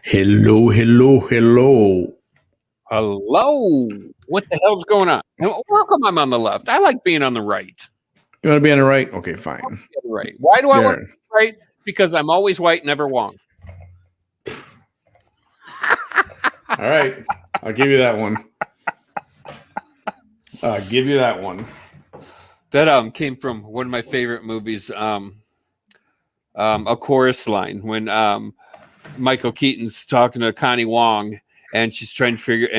Hello, hello, hello. Hello. What the hell's going on? How come I'm on the left? I like being on the right. You want to be on the right? Okay, fine. Right. Why do I want There. to be right? Because I'm always white, never wrong. All right. I'll give you that one. I'll give you that one. That came from one of my favorite movies, A Chorus Line, when Michael Keaton's talking to Connie Wong, and he's trying to figure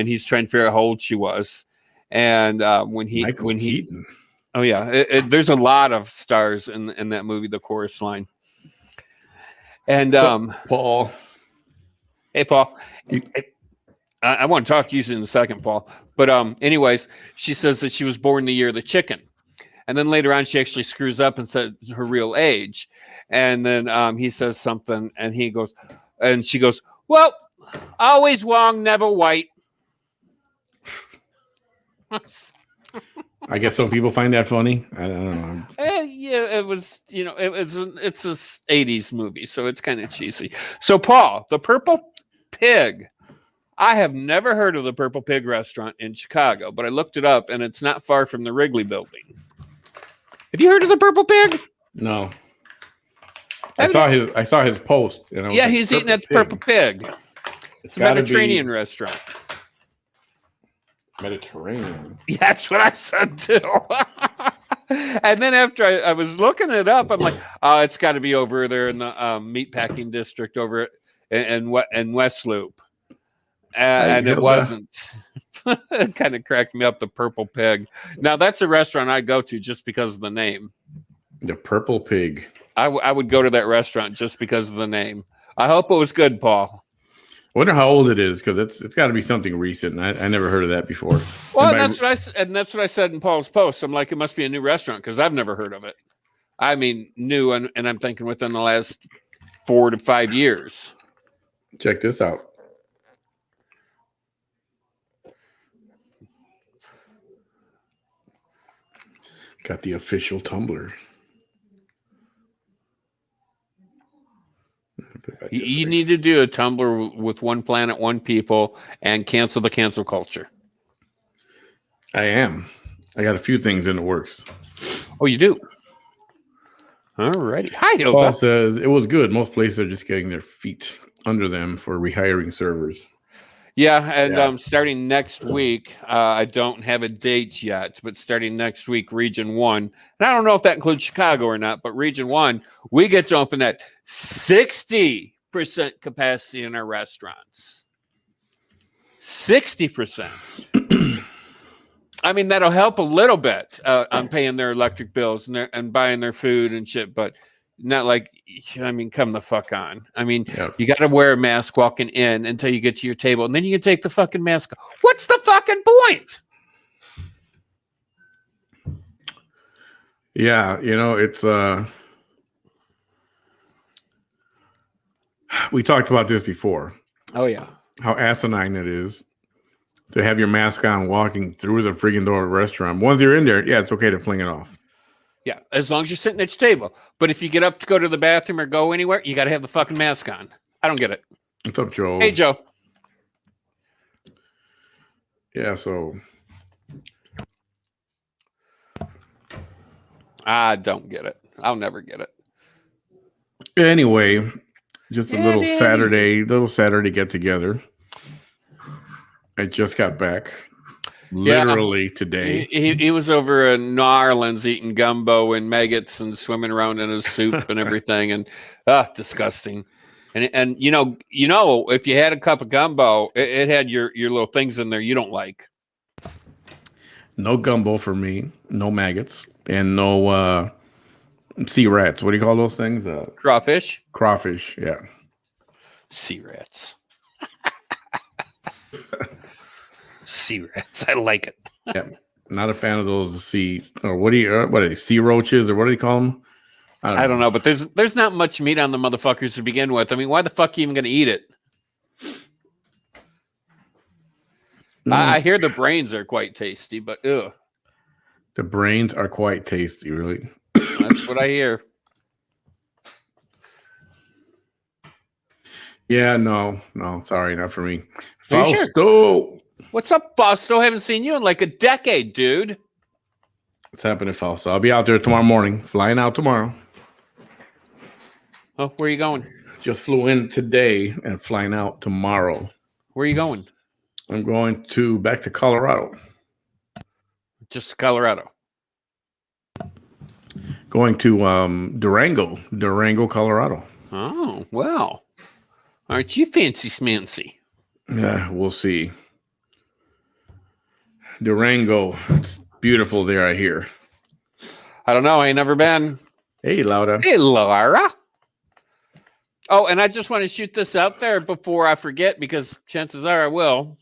out how old she was, and Michael Keaton. Oh yeah, there's a lot of stars in that movie, The Chorus Line. And Paul. Hey Paul, I want to talk to you in a second, Paul. But anyways, she says that she was born the year of the chicken, and then later on she actually screws up and said her real age, and then he says something, and she goes, "Well, always wrong, never white." I guess some people find that funny. I don't know. Yeah, it was. It's a '80s movie, so it's kind of cheesy. So, Paul, the Purple Pig. I have never heard of the Purple Pig restaurant in Chicago, but I looked it up, and it's not far from the Wrigley Building. Have you heard of the Purple Pig? No. I saw his post. Yeah, he's eating at the Purple Pig. It's a Mediterranean restaurant. Mediterranean. Yeah, that's what I said too. And then after I was looking it up, I'm like, oh, it's got to be over there in the meatpacking district over in West Loop. And it wasn't. It kind of cracked me up, the Purple Pig. Now, that's a restaurant I go to just because of the name. The Purple Pig. I would go to that restaurant just because of the name. I hope it was good, Paul. I wonder how old it is, because it's got to be something recent. I never heard of that before. Well, that's what I said in Paul's post. I'm like, it must be a new restaurant because I've never heard of it. I mean, new, and I'm thinking within the last 4 to 5 years. Check this out. Got the official Tumblr. You need to do a Tumblr with One Planet, One People, and cancel the cancel culture. I am. I got a few things in the works. Oh, you do? All righty. Hi, Hilda. Paul says it was good. Most places are just getting their feet under them for rehiring servers. Yeah, and starting next week, I don't have a date yet, but starting next week, Region 1, and I don't know if that includes Chicago or not, but Region 1, we get to open at 60% capacity in our restaurants. 60%. I mean, that'll help a little bit on paying their electric bills and buying their food and shit, but not like, I mean, come the fuck on. I mean, You got to wear a mask walking in until you get to your table, and then you can take the fucking mask off. What's the fucking point? Yeah, it's we talked about this before. Oh yeah, how asinine it is to have your mask on walking through the friggin' door of a restaurant. Once you're in there, yeah, it's okay to fling it off. Yeah, as long as you're sitting at your table. But if you get up to go to the bathroom or go anywhere, you got to have the fucking mask on. I don't get it. What's up, Joe? Hey, Joe. Yeah, so I don't get it. I'll never get it. Anyway, just a little Saturday get together. I just got back. Literally today. He was over in New Orleans eating gumbo and maggots and swimming around in his soup and everything, and disgusting. And you know, if you had a cup of gumbo, it had your little things in there you don't like. No gumbo for me, no maggots, and no sea rats. What do you call those things? Crawfish. Crawfish, yeah. Sea rats. Sea rats. I like it. Yeah, not a fan of those what are they, sea roaches, or what do they call them? I don't know, but there's not much meat on the motherfuckers to begin with. I mean, why the fuck are you even going to eat it? I hear the brains are quite tasty, but ugh. The brains are quite tasty, really. That's what I hear. Yeah, no, sorry, not for me. Are you sure? Fausto. What's up, Fausto? Haven't seen you in like a decade, dude. What's happening, Fausto? I'll be out there tomorrow morning, flying out tomorrow. Oh, where are you going? Just flew in today and flying out tomorrow. Where are you going? I'm going back to Colorado. Just to Colorado. Going to Durango, Colorado. Oh, well. Aren't you fancy smancy? Yeah, we'll see. Durango, it's beautiful there, I hear. I don't know. I ain't never been. Hey, Lauda. Hey, Laura. Oh, and I just want to shoot this out there before I forget, because chances are I will.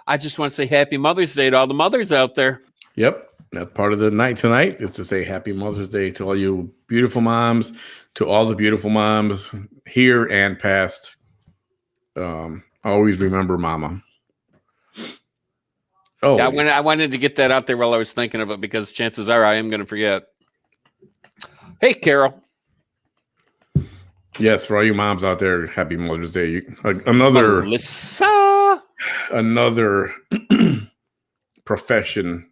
I just want to say Happy Mother's Day to all the mothers out there. Yep, that's part of the night tonight is to say Happy Mother's Day to all you beautiful moms, to all the beautiful moms here and past. Always remember Mama. Oh, yeah, I wanted to get that out there while I was thinking of it, because chances are I am going to forget. Hey, Carol. Yes, for all you moms out there, Happy Mother's Day. Another profession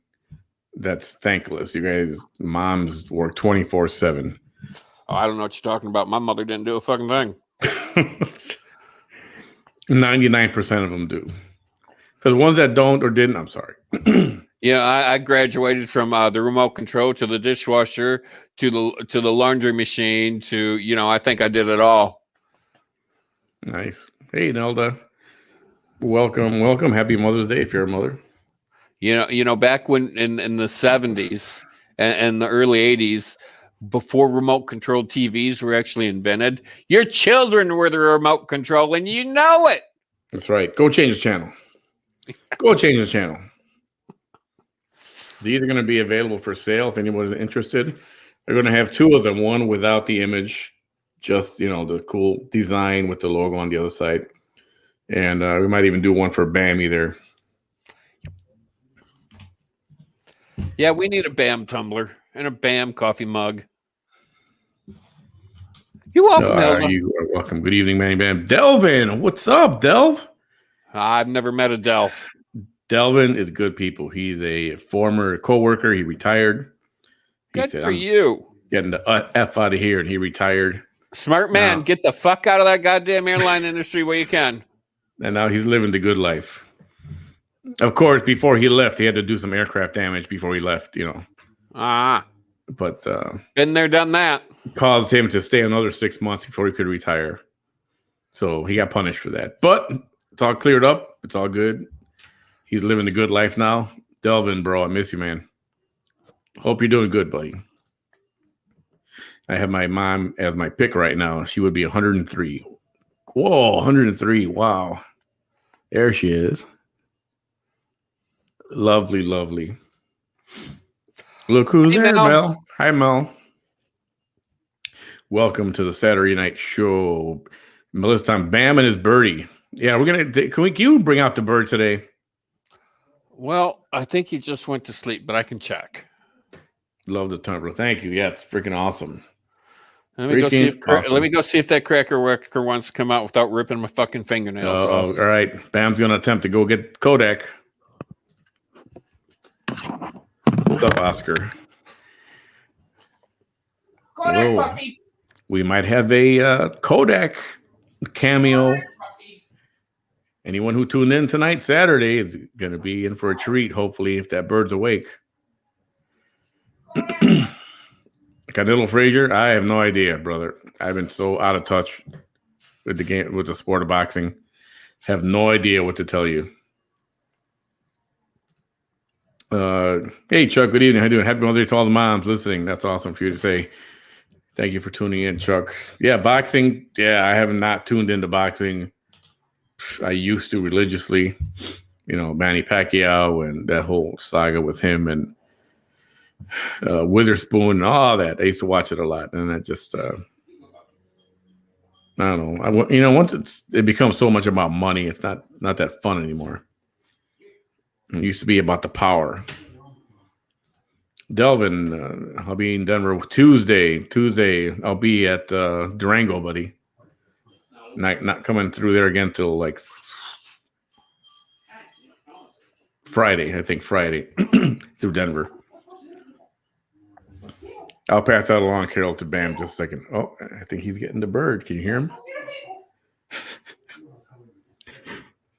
that's thankless. You guys, moms work 24/7. Oh, I don't know what you're talking about. My mother didn't do a fucking thing. 99% of them do. For the ones that don't or didn't, I'm sorry. Yeah, I graduated from the remote control to the dishwasher to the laundry machine to, I think I did it all. Nice. Hey, Nelda. Welcome. Happy Mother's Day if you're a mother. Back when in the 70s and the early 80s, before remote controlled TVs were actually invented, your children were the remote control, and you know it. That's right. Go change the channel. Go change the channel. These are going to be available for sale if anyone is interested. They're going to have two of them, one without the image, just, the cool design with the logo on the other side. And we might even do one for BAM either. Yeah, we need a BAM tumbler and a BAM coffee mug. You're welcome, you are welcome. Good evening, Manny Bam. Delvin, what's up, Delv? I've never met a Delv. Delvin is good people. He's a former co-worker. He retired. He said, for you. Getting the F out of here, and he retired. Smart man. Get the fuck out of that goddamn airline industry where you can. And now he's living the good life. Of course, before he left, he had to do some aircraft damage before he left, But been there, done that. Caused him to stay another 6 months before he could retire. So he got punished for that. But it's all cleared up. It's all good. He's living the good life now. Delvin, bro, I miss you, man. Hope you're doing good, buddy. I have my mom as my pick right now. She would be 103. Whoa, 103. Wow. There she is. Lovely, lovely. Look who's there, Mel. Hi, Mel. Welcome to the Saturday night show. Melissa time, Bam and his birdie. Yeah, we're gonna. Can you bring out the bird today? Well, I think he just went to sleep, but I can check. Love the tumbler. Thank you. Yeah, it's freaking awesome. Let me go see if that cracker wants to come out without ripping my fucking fingernails off. All right. Bam's gonna attempt to go get Kodak. What's up, Oscar? Kodak puppy. We might have a Kodak cameo. Anyone who tuned in tonight, Saturday, is going to be in for a treat, hopefully, if that bird's awake. Canelo Frazier, I have no idea, brother. I've been so out of touch with the game, with the sport of boxing. Have no idea what to tell you. Hey, Chuck, good evening. How you doing? Happy Mother's Day to all the moms listening. That's awesome for you to say. Thank you for tuning in, Chuck. Yeah, boxing. Yeah, I have not tuned into boxing. I used to religiously, Manny Pacquiao and that whole saga with him and Witherspoon and all that. I used to watch it a lot, and I just, I don't know. Once it becomes so much about money, it's not that fun anymore. It used to be about the power. Delvin, I'll be in Denver Tuesday. I'll be at Durango, buddy. Not coming through there again till like Friday. I think Friday through Denver. I'll pass that along, Carol, to Bam just a second. Oh, I think he's getting the bird. Can you hear him?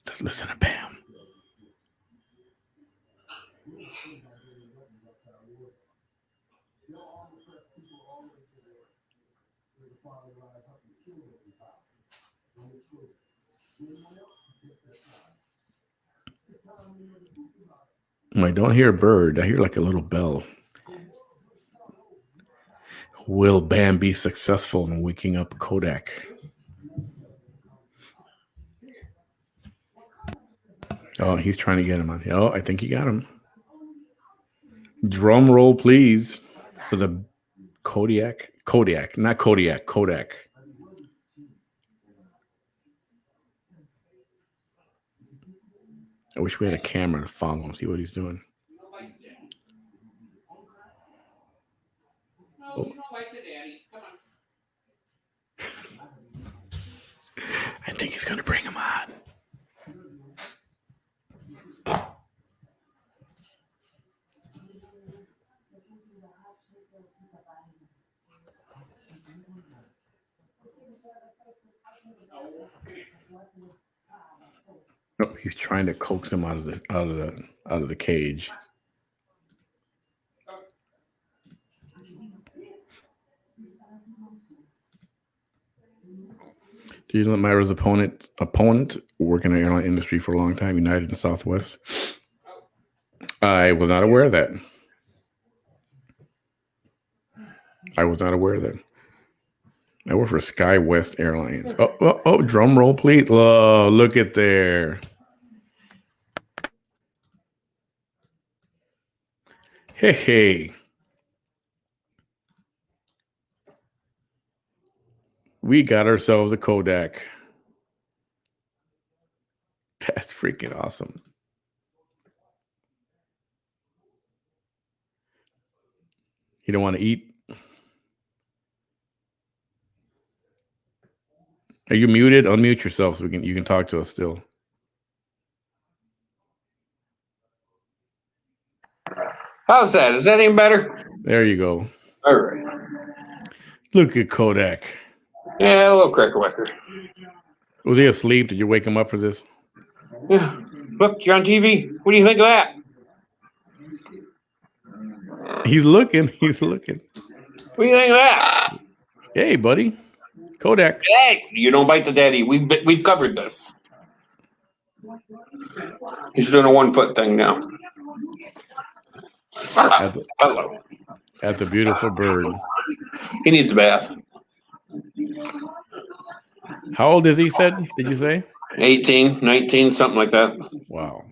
Let's listen to Bam. I don't hear a bird. I hear like a little bell. Will Bam be successful in waking up Kodak? Oh, he's trying to get him on. Oh, I think he got him. Drum roll, please, for the Kodak. Kodak, not Kodiak. Kodak. I wish we had a camera to follow him, see what he's doing. Oh. I think he's going to bring him on. Oh, he's trying to coax him out of the cage. Do you know Myra's opponent working in the airline industry for a long time, United and Southwest? I was not aware of that. I work for SkyWest Airlines. Oh, drum roll, please. Oh, look at there. Hey. We got ourselves a Kodak. That's freaking awesome. You don't want to eat? Are you muted? Unmute yourself so you can talk to us still. How's that? Is that any better? There you go. All right. Look at Kodak. Yeah, a little cracker-wacker. Was he asleep? Did you wake him up for this? Yeah. Look, you're on TV. What do you think of that? He's looking. What do you think of that? Hey, buddy. Kodak. Hey, you don't bite the daddy. We've covered this. He's doing a 1 foot thing now. Hello. That's a beautiful bird. He needs a bath. How old is he, did you say? 18, 19, something like that. Wow.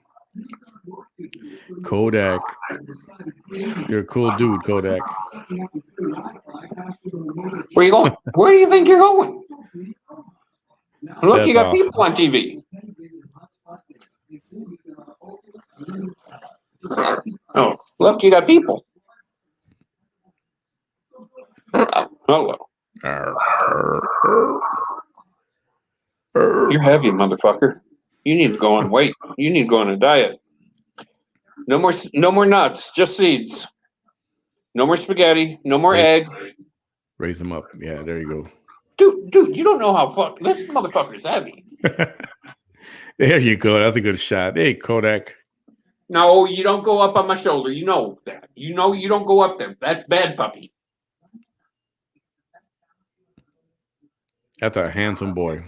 Kodak. You're a cool dude, Kodak. Where you going? Where do you think you're going? Look, That's you got awesome. people on TV. Oh, look, you got people. Hello. You're heavy, motherfucker. You need to go on weight. You need to go on a diet. No more nuts, just seeds. No more spaghetti. No more egg. Raise him up. Yeah, there you go. Dude, you don't know how this motherfucker's heavy. There you go. That's a good shot. Hey, Kodak. No, you don't go up on my shoulder. You know that. You know you don't go up there. That's bad puppy. That's a handsome boy.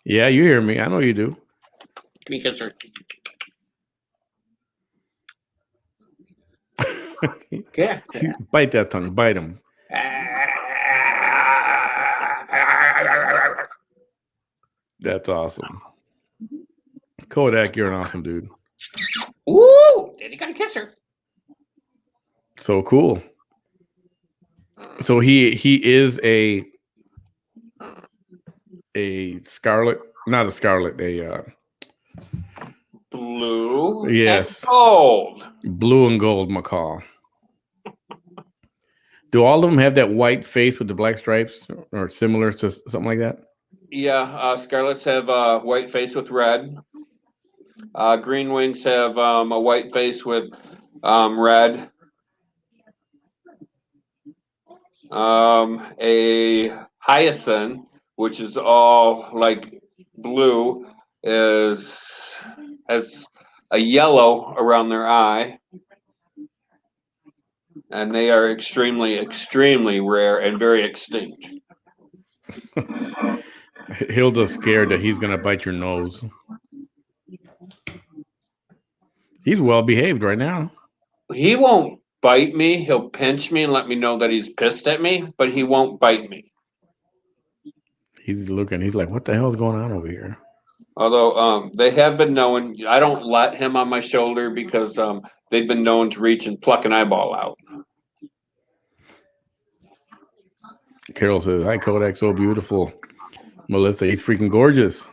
Yeah, you hear me. I know you do. Give me a kiss, sir. Yeah. Bite that tongue. Bite him. That's awesome. Kodak, you're an awesome dude. Ooh, Daddy got a kisser. So cool. So he is a scarlet, not a scarlet, blue. Yes. And gold. Blue and gold macaw. Do all of them have that white face with the black stripes, or similar to something like that? Yeah, Scarlets have a white face with red. Green Wings have a white face with red. A hyacinth, which is all like blue, has a yellow around their eye, and they are extremely rare and very extinct. Hilda's scared that he's gonna bite your nose. He's well behaved right now. He won't bite me. He'll pinch me and let me know that he's pissed at me, but he won't bite me. He's looking. He's like, "What the hell's going on over here?" Although they have been known, I don't let him on my shoulder because they've been known to reach and pluck an eyeball out. Carol says, "Hi, Kodak, so beautiful." Melissa, he's freaking gorgeous.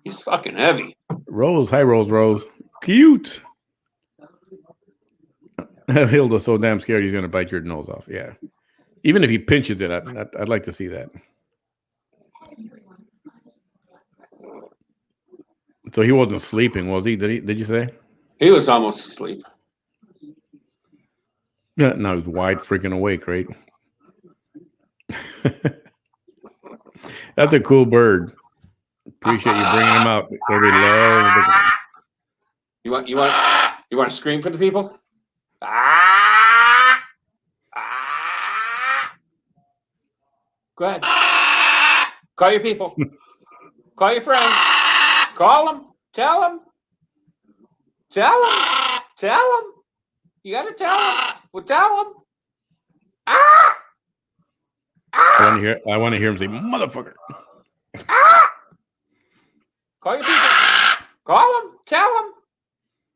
He's fucking heavy. Rose, hi, Rose, cute. Hilda's so damn scared he's gonna bite your nose off. Yeah, even if he pinches it, I'd like to see that. So he wasn't sleeping, was he? Did you say? He was almost asleep. Yeah, now he's wide freaking awake, right? That's a cool bird. Appreciate you bringing him out. Everybody loves the... You want to scream for the people? Ah! Ah! Go ahead. Call your people. Call your friends. Call them. Tell them. Tell them. Tell them. You got to tell them. Well, tell them. Ah! I want to hear him say, "Motherfucker." Ah! Call your people. Call them. Tell them.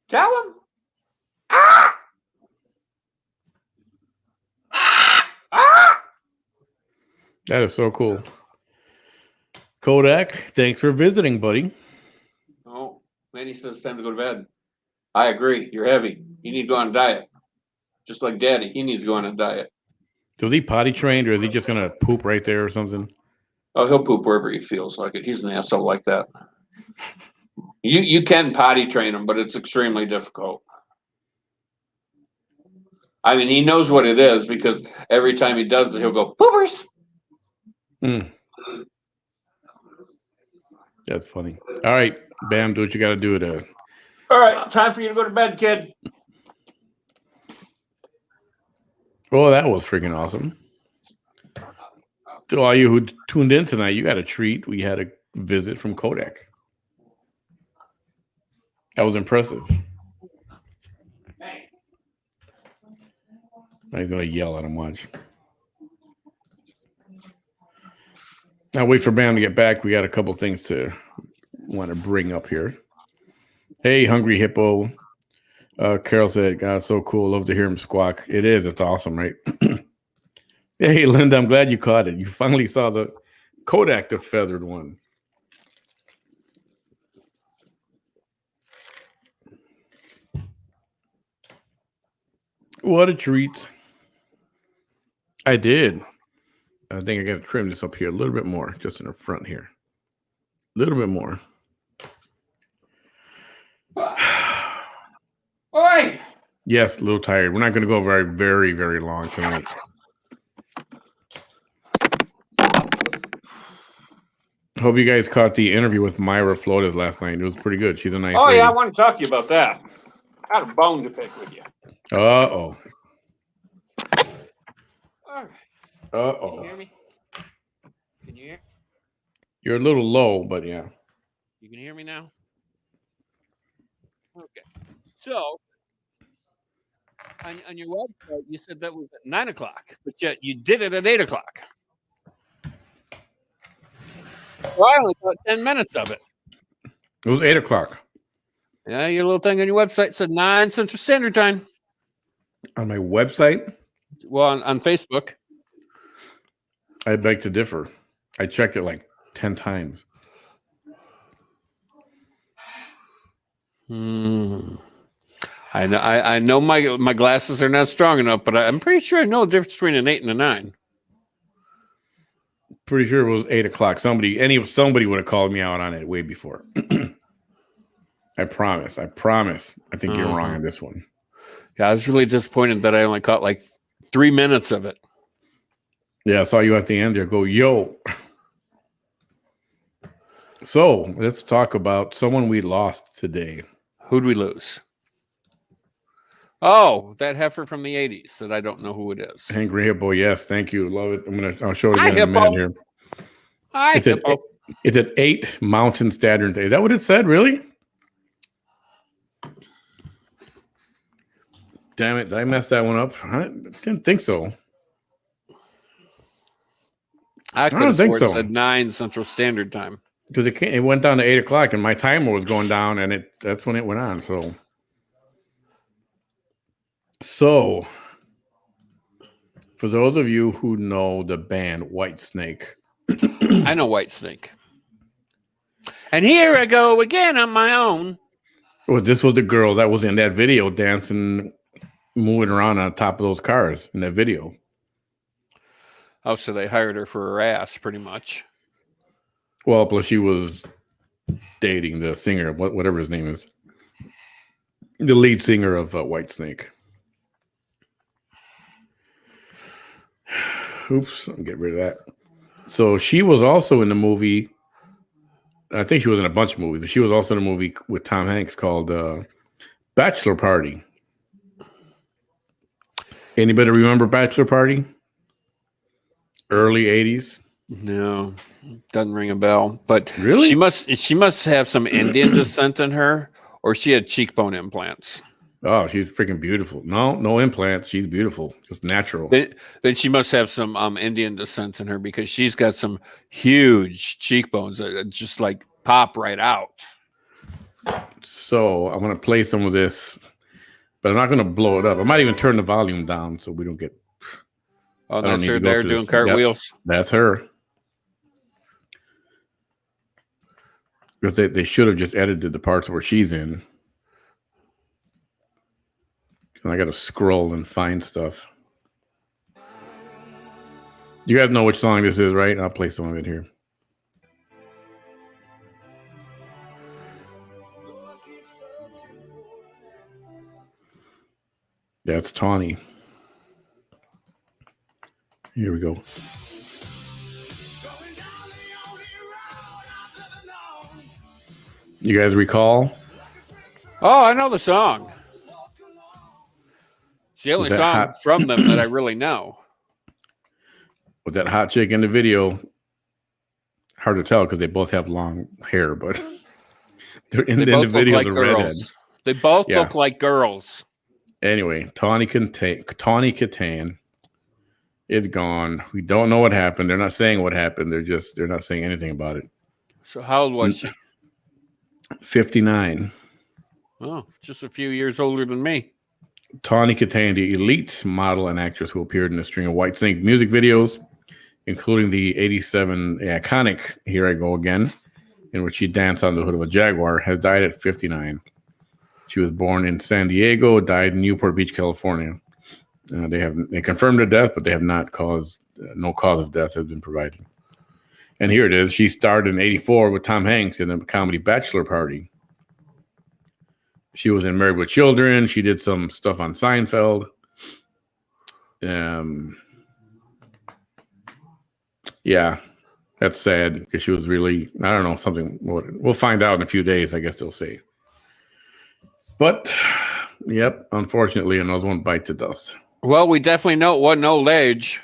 Tell them. Ah! Ah! That is so cool. Kodak, thanks for visiting, buddy. Oh, Manny says it's time to go to bed. I agree. You're heavy. You need to go on a diet. Just like Daddy, he needs to go on a diet. So is he potty trained, or is he just gonna poop right there or something? Oh, he'll poop wherever he feels like it. He's an asshole like that. You can potty train him, but it's extremely difficult. I mean, he knows what it is because every time he does it, he'll go, "Poopers." That's funny. All right, Bam, do what you got to do to... All right, time for you to go to bed, kid. Oh, that was freaking awesome. To all you who tuned in tonight, you got a treat. We had a visit from Kodak. That was impressive. Now he's going to yell at him, watch. Now wait for Bam to get back. We got a couple things to want to bring up here. Hey, Hungry Hippo. Carol said, "God, so cool. Love to hear him squawk." It is. It's awesome, right? Hey, Linda, I'm glad you caught it. You finally saw the Kodak, the feathered one. What a treat. I did. I think I got to trim this up here a little bit more, just in the front here. A little bit more. Oi! Yes, a little tired. We're not going to go very, very long tonight. Hope you guys caught the interview with Myra Flores last night. It was pretty good. She's a nice lady. Yeah, I want to talk to you about that. I got a bone to pick with you. Uh-oh. All right. Uh-oh. Can you hear me? Can you hear? You're a little low, but yeah. You can hear me now? Okay. So, on your website, you said that was at 9 o'clock, but yet you did it at 8 o'clock. Well, I only got 10 minutes of it. It was 8 o'clock. Yeah, your little thing on your website said 9 Central Standard Time. On my website? Well, on Facebook. I beg to differ. I checked it like 10 times. I know my glasses are not strong enough, but I'm pretty sure I know the difference between an 8 and a 9. Pretty sure it was 8 o'clock. Somebody would have called me out on it way before. I promise. I think you're wrong on this one. Yeah, I was really disappointed that I only caught like 3 minutes of it. Yeah, I saw you at the end there. Go, yo. So let's talk about someone we lost today. Who'd we lose? Oh, that heifer from the 80s that I don't know who it is. Angry Hippo, yes, thank you. Love it. I'll show it again in a minute here. Hi, Hippo. It's at 8 Mountain Standard Day. Is that what it said? Really? Damn it. Did I mess that one up? I didn't think so. I don't think so. It said 9 Central Standard Time. Because it went down to 8 o'clock and my timer was going down and that's when it went on. So for those of you who know the band Whitesnake. I know Whitesnake. And here I go again on my own. Well, this was the girl that was in that video dancing, moving around on top of those cars in that video. Oh, so they hired her for her ass, pretty much. Well, plus she was dating the singer, whatever his name is, the lead singer of Whitesnake. Oops, I'll get rid of that. So she was also in the movie. I think she was in a bunch of movies, but she was also in a movie with Tom Hanks called Bachelor Party. Anybody remember Bachelor Party? Early 80s? No, doesn't ring a bell. But really, she must have some Indian descent in her, or she had cheekbone implants. Oh, she's freaking beautiful. No implants. She's beautiful, just natural. Then she must have some Indian descent in her because she's got some huge cheekbones that just like pop right out. So I'm gonna play some of this, but I'm not gonna blow it up. I might even turn the volume down so we don't get. Oh, that's her there doing cartwheels. Yep, that's her. Because they should have just edited the parts where she's in. And I got to scroll and find stuff. You guys know which song this is, right? I'll play some of it here. That's Tawny. Here we go. You guys recall? Oh, I know the song. It's the only song from them that I really know. With that hot chick in the video, hard to tell because they both have long hair, but they're in the videos like redheads. They both look like girls. Anyway, Tawny Katan is gone. We don't know what happened. They're not saying what happened. They're not saying anything about it. So how old was she? 59. Oh, just a few years older than me. Tawny Katan, the elite model and actress who appeared in a string of Whitesnake music videos, including the 87 iconic Here I Go Again, in which she danced on the hood of a Jaguar, has died at 59. She was born in San Diego, died in Newport Beach, California. They confirmed her death, but they have not no cause of death has been provided. And here it is. She starred in 84 with Tom Hanks in the comedy Bachelor Party. She was in Married with Children. She did some stuff on Seinfeld. Yeah, that's sad because she was really, I don't know, something. We'll find out in a few days, I guess they'll say. But, yep, unfortunately, another one bites the dust. Well, we definitely know it wasn't old age.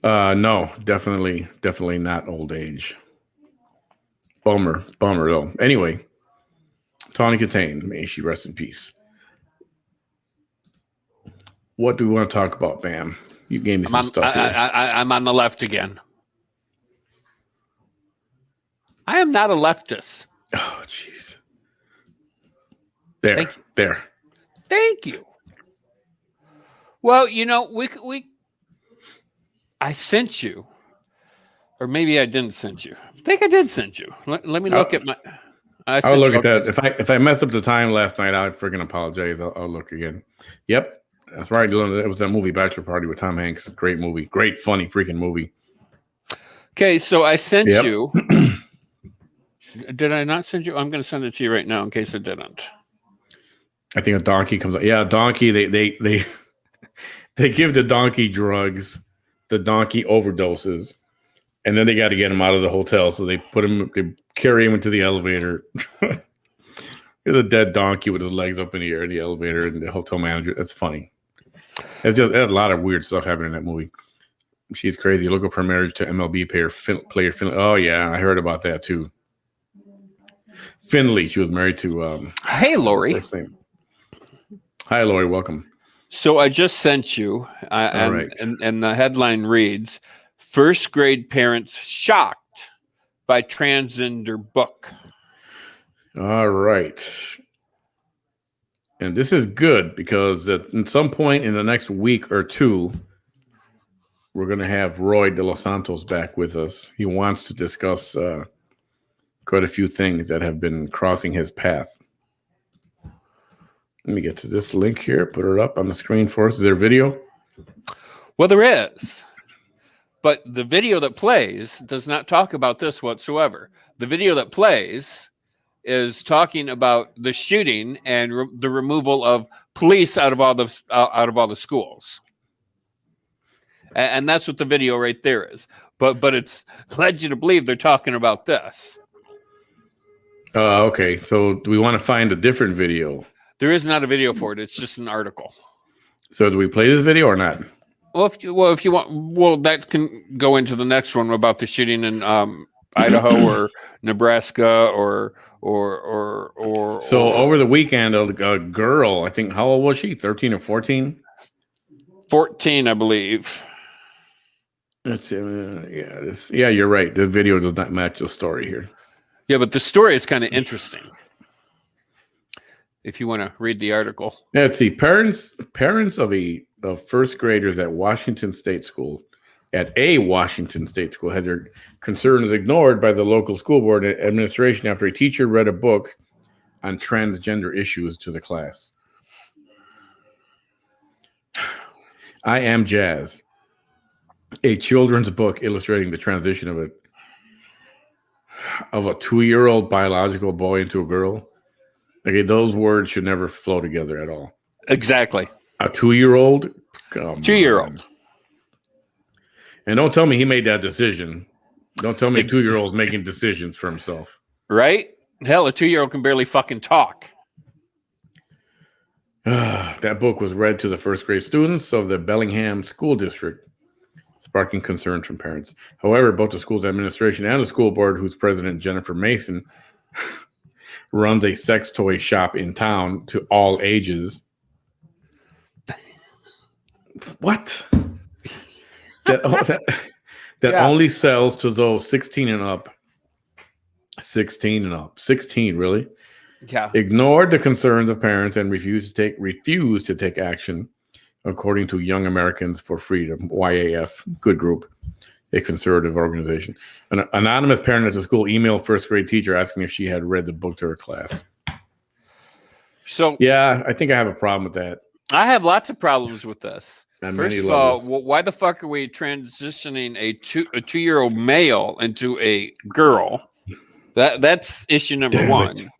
No, definitely not old age. Bummer though. Anyway, Tawny Katan, may she rest in peace. What do we want to talk about, Bam? You gave me some stuff here. I'm on the left again. I am not a leftist. Oh, jeez. There. Thank you. Well, I sent you, or maybe I didn't send you. I think I did send you. Let me look at my. I I'll sent look you at all that. kinds If I messed up the time last night, I freaking apologize. I'll look again. Yep, that's right. It was that movie Bachelor Party with Tom Hanks. Great movie. Great, funny, freaking movie. Okay, so I sent Yep. you. Did I not send you? I'm going to send it to you right now in case I didn't. I think a donkey comes out. Yeah, a donkey. They give the donkey drugs. The donkey overdoses, and then they got to get him out of the hotel. So they carry him into the elevator. There's a dead donkey with his legs up in the air in the elevator, and the hotel manager. That's funny. There's a lot of weird stuff happening in that movie. She's crazy. Look up her marriage to MLB player Finley. Oh yeah, I heard about that too. Finley. She was married to. Hey, Lori. First name. Hi, Lori. Welcome. So I just sent you, All right. and the headline reads, "First grade parents shocked by transgender book." All right. And this is good because at some point in the next week or two, we're going to have Roy De Los Santos back with us. He wants to discuss quite a few things that have been crossing his path. Let me get to this link here, put it up on the screen for us. Is there a video? Well, there is. But the video that plays does not talk about this whatsoever. The video that plays is talking about the shooting and the removal of police out of all the schools. And that's what the video right there is. But it's led you to believe they're talking about this. Okay. So do we want to find a different video? There is not a video for it. It's just an article. So do we play this video or not? Well, if you want, that can go into the next one about the shooting in Idaho or Nebraska or. So over the weekend, a girl, I think, how old was she? 13 or 14? 14, I believe. That's yeah, you're right. The video does not match the story here. Yeah, but the story is kind of interesting. If you want to read the article. Let's see. Parents of first graders at a Washington State school had their concerns ignored by the local school board administration after a teacher read a book on transgender issues to the class. I Am Jazz, a children's book illustrating the transition of a 2-year-old biological boy into a girl. Okay, those words should never flow together at all. Exactly. A 2-year-old? 2-year-old. And don't tell me he made that decision. Don't tell me a 2-year-old's making decisions for himself. Right? Hell, a 2-year-old can barely fucking talk. That book was read to the first grade students of the Bellingham School District, sparking concern from parents. However, both the school's administration and the school board, whose president, Jennifer Mason, runs a sex toy shop in town to all ages. What? That only sells to those 16 and up. 16, really? Yeah. Ignored the concerns of parents and refused to take action, according to Young Americans for Freedom, YAF, good group, a conservative organization. An anonymous parent at the school emailed first grade teacher asking if she had read the book to her class. So yeah, I think I have a problem with that. I have lots of problems with this. First of all, why the fuck are we transitioning a 2-year-old male into a girl? That's issue number one.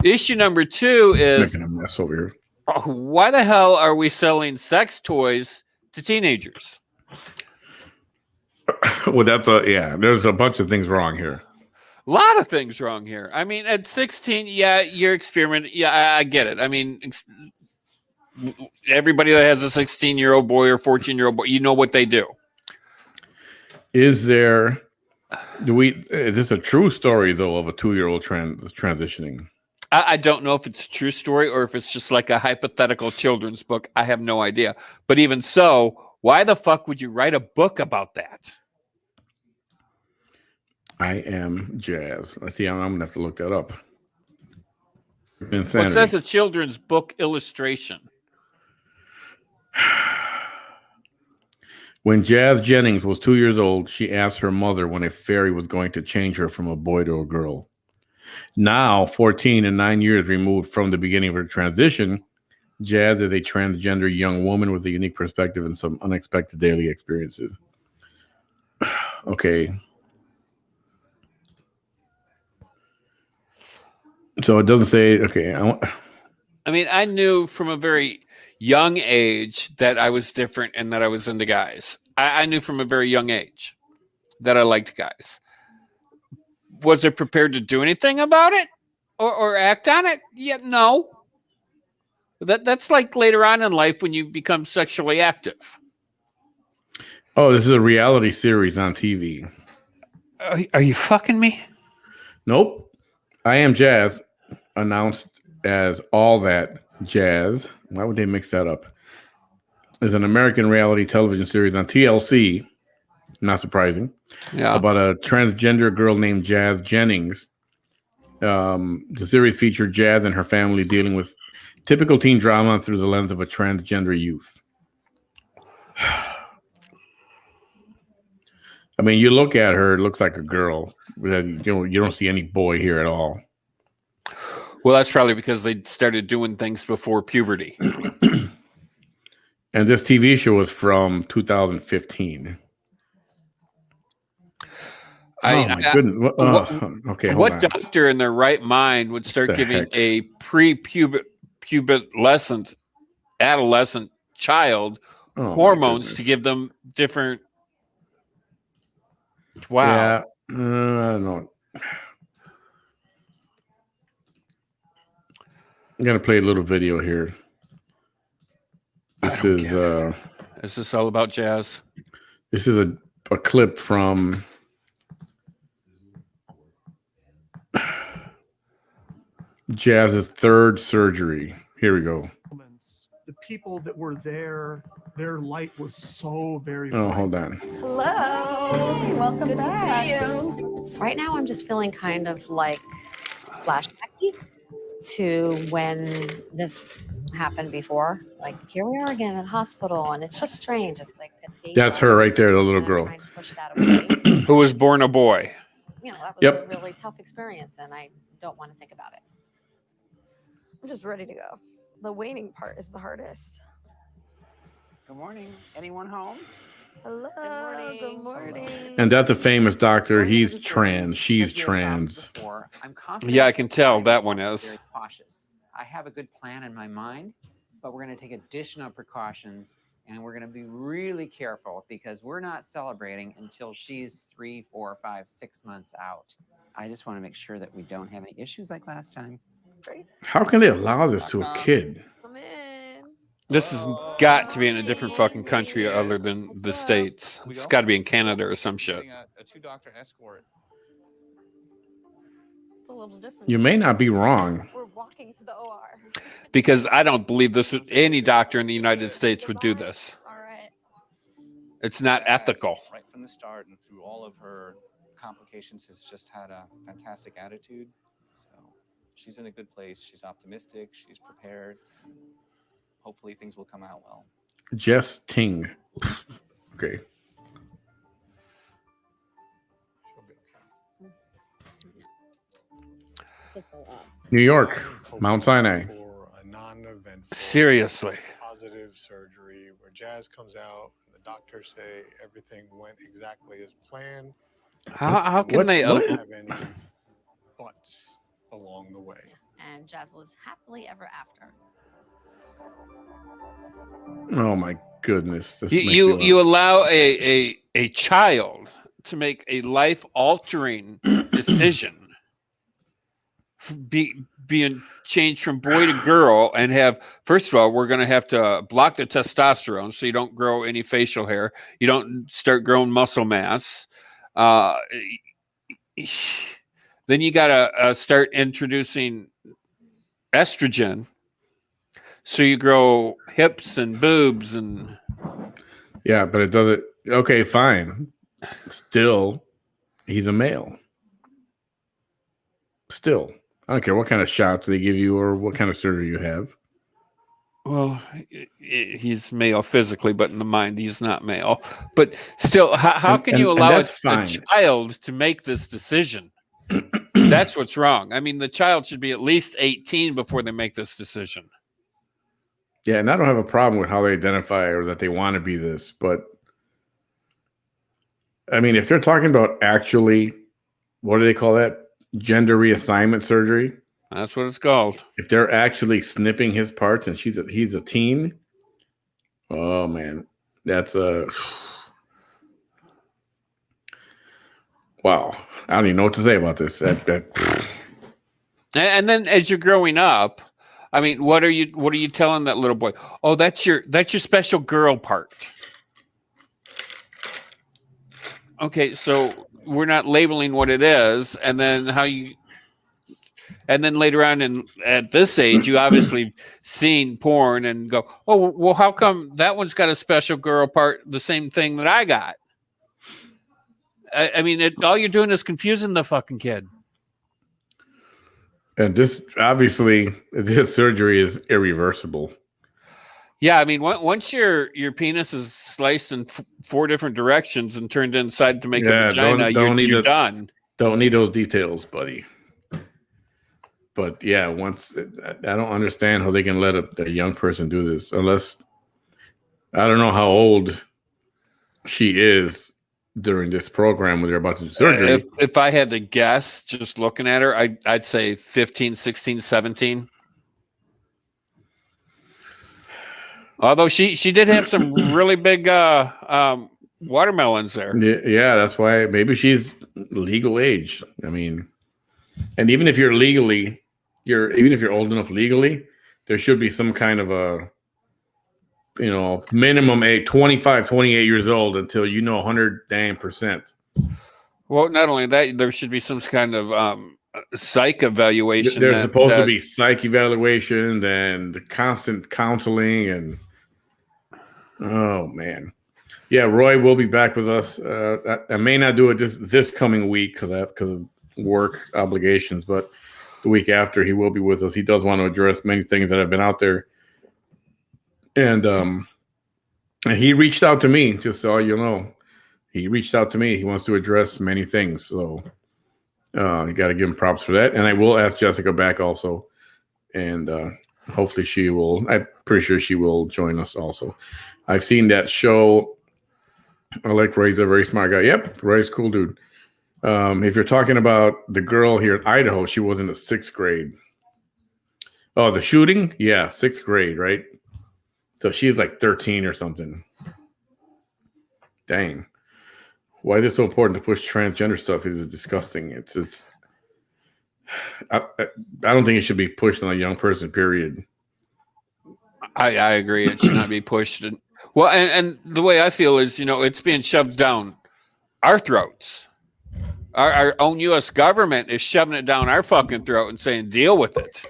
Issue number two is making a mess over here. Why the hell are we selling sex toys to teenagers? Well, there's a bunch of things wrong here. A lot of things wrong here. I mean, at 16, yeah, you're experimenting. Yeah, I get it. I mean, everybody that has a 16-year-old boy or 14-year-old boy, you know what they do. Is this a true story, though, of a 2-year-old transitioning? I don't know if it's a true story or if it's just like a hypothetical children's book. I have no idea. But even so, why the fuck would you write a book about that? I Am Jazz. I see. I'm going to have to look that up. Insanity. Well, it says a children's book illustration. When Jazz Jennings was 2 years old, she asked her mother when a fairy was going to change her from a boy to a girl. Now, 14 and 9 years removed from the beginning of her transition, Jazz is a transgender young woman with a unique perspective and some unexpected daily experiences. Okay. So it doesn't say, okay. I mean, I knew from a very young age that I was different and that I was into guys. I knew from a very young age that I liked guys. Was I prepared to do anything about it or act on it? Yeah, no. That's like later on in life when you become sexually active. Oh, this is a reality series on TV. Are you fucking me? Nope. I Am Jazz, announced as All That Jazz. Why would they mix that up? Is an American reality television series on TLC. Not surprising. Yeah. About a transgender girl named Jazz Jennings. The series featured Jazz and her family dealing with typical teen drama through the lens of a transgender youth. I mean, you look at her; it looks like a girl. You don't see any boy here at all. Well, that's probably because they started doing things before puberty. And this TV show was from 2015. Oh my goodness! Okay, hold what on. doctor in their right mind would start giving heck? a pre-pubescent adolescent child hormones to give them different? Wow. Yeah, I don't know. I'm gonna play a little video here. This is Is this all about Jazz? This is a clip from Jazz's third surgery. Here we go. The people that were there, their light was so very bright. Oh, hold on. Hello. Welcome Good back. to see you. Right now, I'm just feeling kind of like flashbacky to when this happened before. Like, here we are again in hospital, and it's just strange. It's like that's her right there, the little girl. trying to push that away. Who was born a boy. You know, that was a really tough experience, and I don't want to think about it. I'm just ready to go. The waiting part is the hardest. Good morning. Anyone home? Hello. Good morning. And that's a famous doctor. He's trans. She's trans. Yeah, I can tell that one is. Very cautious. I have a good plan in my mind, but we're going to take additional precautions, and we're going to be really careful because we're not celebrating until she's 3, 4, 5, 6 months out. I just want to make sure that we don't have any issues like last time. Great. How can they allow this to a kid? Come in. This has got to be in a different fucking country other than the States. It's got to be in Canada or some shit. A 2-doctor escort. It's a little different. You may not be wrong. We're walking to the OR. Because I don't believe this would, any doctor in the United States would do this. All right. It's not ethical. Right from the start and through all of her complications has just had a fantastic attitude. So she's in a good place. She's optimistic. She's prepared. Hopefully things will come out well. Jess Ting. Okay. New York, Mount Sinai. For a non-eventful, Seriously. positive surgery where Jazz comes out and the doctors say everything went exactly as planned. How can they? Don't have any buts along the way. And Jazz lives happily ever after. Oh my goodness! This You allow a child to make a life altering decision, being changed from boy to girl, and have, first of all, we're going to have to block the testosterone so you don't grow any facial hair, you don't start growing muscle mass. Then you got to start introducing estrogen. So you grow hips and boobs and yeah, but it doesn't. Okay, fine. Still, he's a male. Still, I don't care what kind of shots they give you or what kind of surgery you have. well, he's male physically, but in the mind he's not male. But still, how can you allow a child to make this decision? That's what's wrong. I mean, the child should be at least 18 before they make this decision. Yeah, and I don't have a problem with how they identify or that they want to be this, but I mean, if they're talking about actually, what do they call that? Gender reassignment surgery. That's what it's called. If they're actually snipping his parts and he's a teen, oh man, that's a wow. I don't even know what to say about this. And then as you're growing up, I mean, what are you telling that little boy? Oh, that's your special girl part. Okay, so we're not labeling what it is, and then later on at this age, you obviously seen porn and go, oh, well, how come that one's got a special girl part, the same thing that I got? I mean, all you're doing is confusing the fucking kid. And this surgery is irreversible. Yeah, I mean, once your penis is sliced in 4 different directions and turned inside to make a vagina, you're done. Don't need those details, buddy. But yeah, I don't understand how they can let a young person do this unless I don't know how old she is during this program when they're about to do surgery. If I had to guess, just looking at her, I'd say 15, 16, 17. Although she did have some really big watermelons there. Yeah, that's why maybe she's legal age. I mean, and even if you're old enough legally, there should be some kind of a minimum age, 25, 28 years old until 100%. Well, not only that, there should be some kind of psych evaluation. There's supposed to be psych evaluation and the constant counseling and oh man. Yeah, Roy will be back with us. I may not do it this coming week because of work obligations, but the week after he will be with us. He does want to address many things that have been out there. And he reached out to me, just so you know. He reached out to me. He wants to address many things. So you got to give him props for that. And I will ask Jessica back also. And hopefully she will. I'm pretty sure she will join us also. I've seen that show. I like Ray's a very smart guy. Yep, Ray's cool dude. If you're talking about the girl here in Idaho, she was in the 6th grade. Oh, the shooting? Yeah, 6th grade, right? So she's like 13 or something. Dang. Why is it so important to push transgender stuff? It is disgusting. I don't think it should be pushed on a young person, period. I agree. It should not be pushed. Well, and the way I feel is, it's being shoved down our throats. Our own U.S. government is shoving it down our fucking throat and saying, deal with it.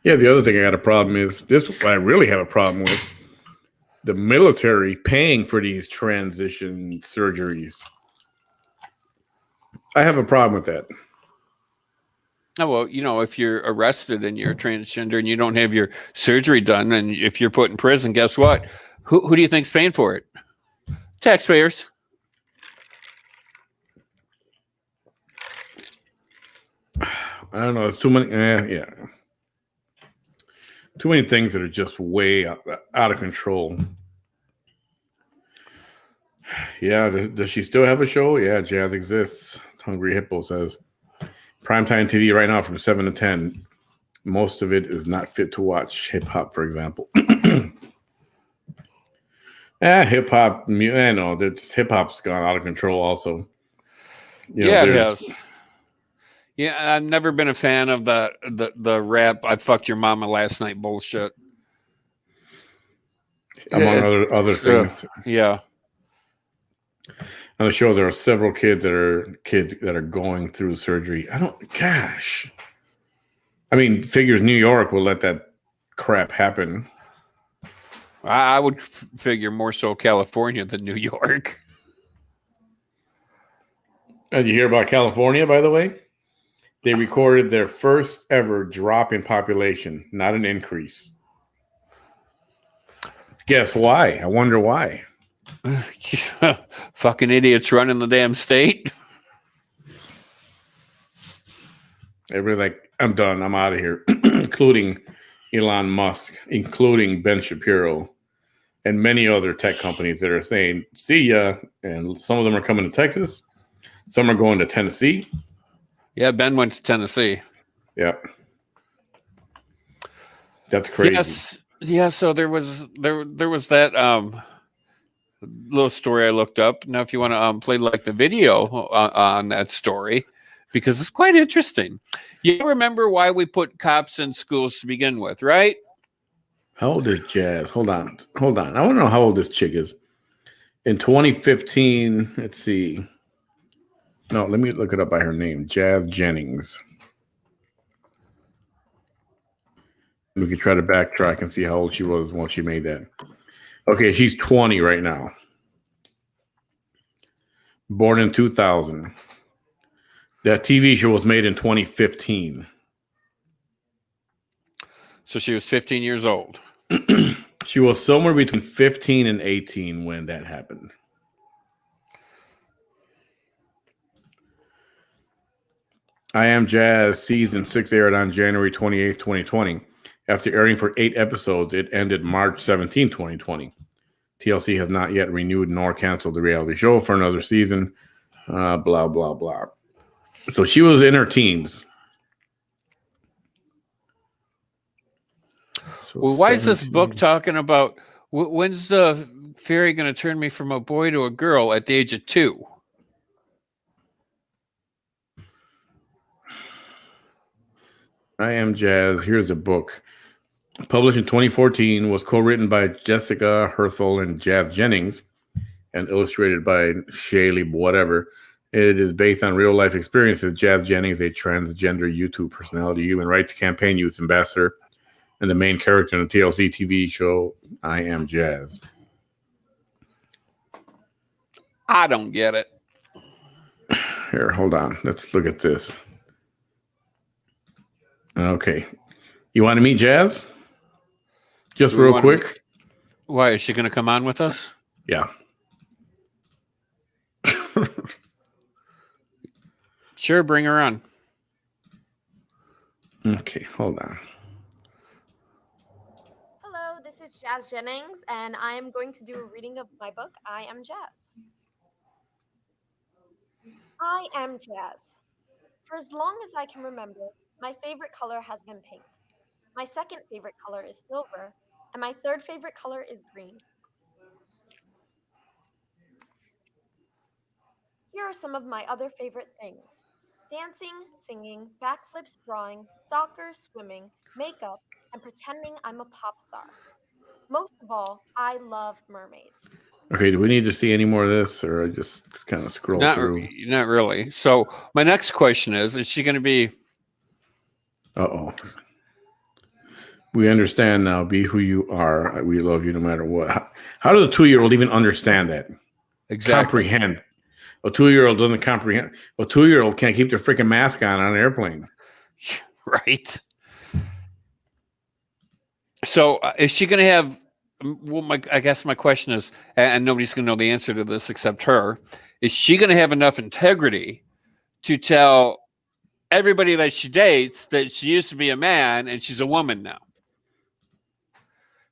Yeah, the other thing I got a problem is this. I really have a problem with the military paying for these transition surgeries. I have a problem with that. Oh, well, if you're arrested and you're transgender and you don't have your surgery done, and if you're put in prison, guess what? Who do you think's paying for it? Taxpayers. I don't know. It's too many. Yeah. Too many things that are just way out of control. Yeah. Does she still have a show? Yeah. Jazz exists. Hungry Hippo says. Primetime TV right now from 7 to 10. Most of it is not fit to watch. Hip hop, for example. Hip hop. I know. Hip hop's gone out of control also. It has. Yeah, I've never been a fan of the rap "I fucked your mama last night" bullshit. Among other things. Yeah. On the show, there are several kids that are going through surgery. Gosh. I mean, figures New York will let that crap happen. I would figure more so California than New York. And you hear about California, by the way? They recorded their first ever drop in population, not an increase. Guess why? I wonder why. Fucking idiots running the damn state. Everybody's like, I'm done. I'm out of here, including Elon Musk, including Ben Shapiro, and many other tech companies that are saying, see ya. And some of them are coming to Texas. Some are going to Tennessee. Yeah, Ben went to Tennessee. Yeah. That's crazy. Yes. Yeah, so there was that little story I looked up. Now if you want to play like the video on that story, because it's quite interesting. You remember why we put cops in schools to begin with, right? How old is Jazz? Hold on. I want to know how old this chick is. In 2015, let's see. No, let me look it up by her name, Jazz Jennings. We could try to backtrack and see how old she was when she made that. Okay, she's 20 right now. Born in 2000. That TV show was made in 2015. So she was 15 years old. She was somewhere between 15 and 18 when that happened. I Am Jazz season 6 aired on January 28th, 2020. After airing for 8 episodes, it ended March 17, 2020. TLC has not yet renewed nor canceled the reality show for another season. Blah, blah, blah. So she was in her teens. So well, why is this book talking about when's the fairy going to turn me from a boy to a girl at the age of 2? I Am Jazz. Here's a book. Published in 2014, was co-written by Jessica Herthel and Jazz Jennings, and illustrated by Shaylee whatever. It is based on real-life experiences. Jazz Jennings, a transgender YouTube personality, human rights campaign youth ambassador, and the main character in the TLC TV show I Am Jazz. I don't get it. Here, hold on. Let's look at this. Okay. You want to meet Jazz? Just real quick. Why is she going to come on with us? Yeah. Sure, bring her on. Okay, hold on. Hello, this is Jazz Jennings, and I am going to do a reading of my book, I Am Jazz. I am Jazz. For as long as I can remember, my favorite color has been pink. My second favorite color is silver, and my third favorite color is green. Here are some of my other favorite things: dancing, singing, backflips, drawing, soccer, swimming, makeup, and pretending I'm a pop star. Most of all, I love mermaids. Okay, do we need to see any more of this, or I just kind of scroll through? Not really. So my next question is she going to be... Uh-oh. We understand now. Be who you are. We love you no matter what. How does a 2-year-old even understand that? Exactly. Comprehend. A 2-year-old doesn't comprehend. A 2-year-old can't keep their freaking mask on an airplane. Right. So is she going to have... Well, I guess my question is, and nobody's going to know the answer to this except her, is she going to have enough integrity to tell everybody that she dates that she used to be a man and she's a woman now?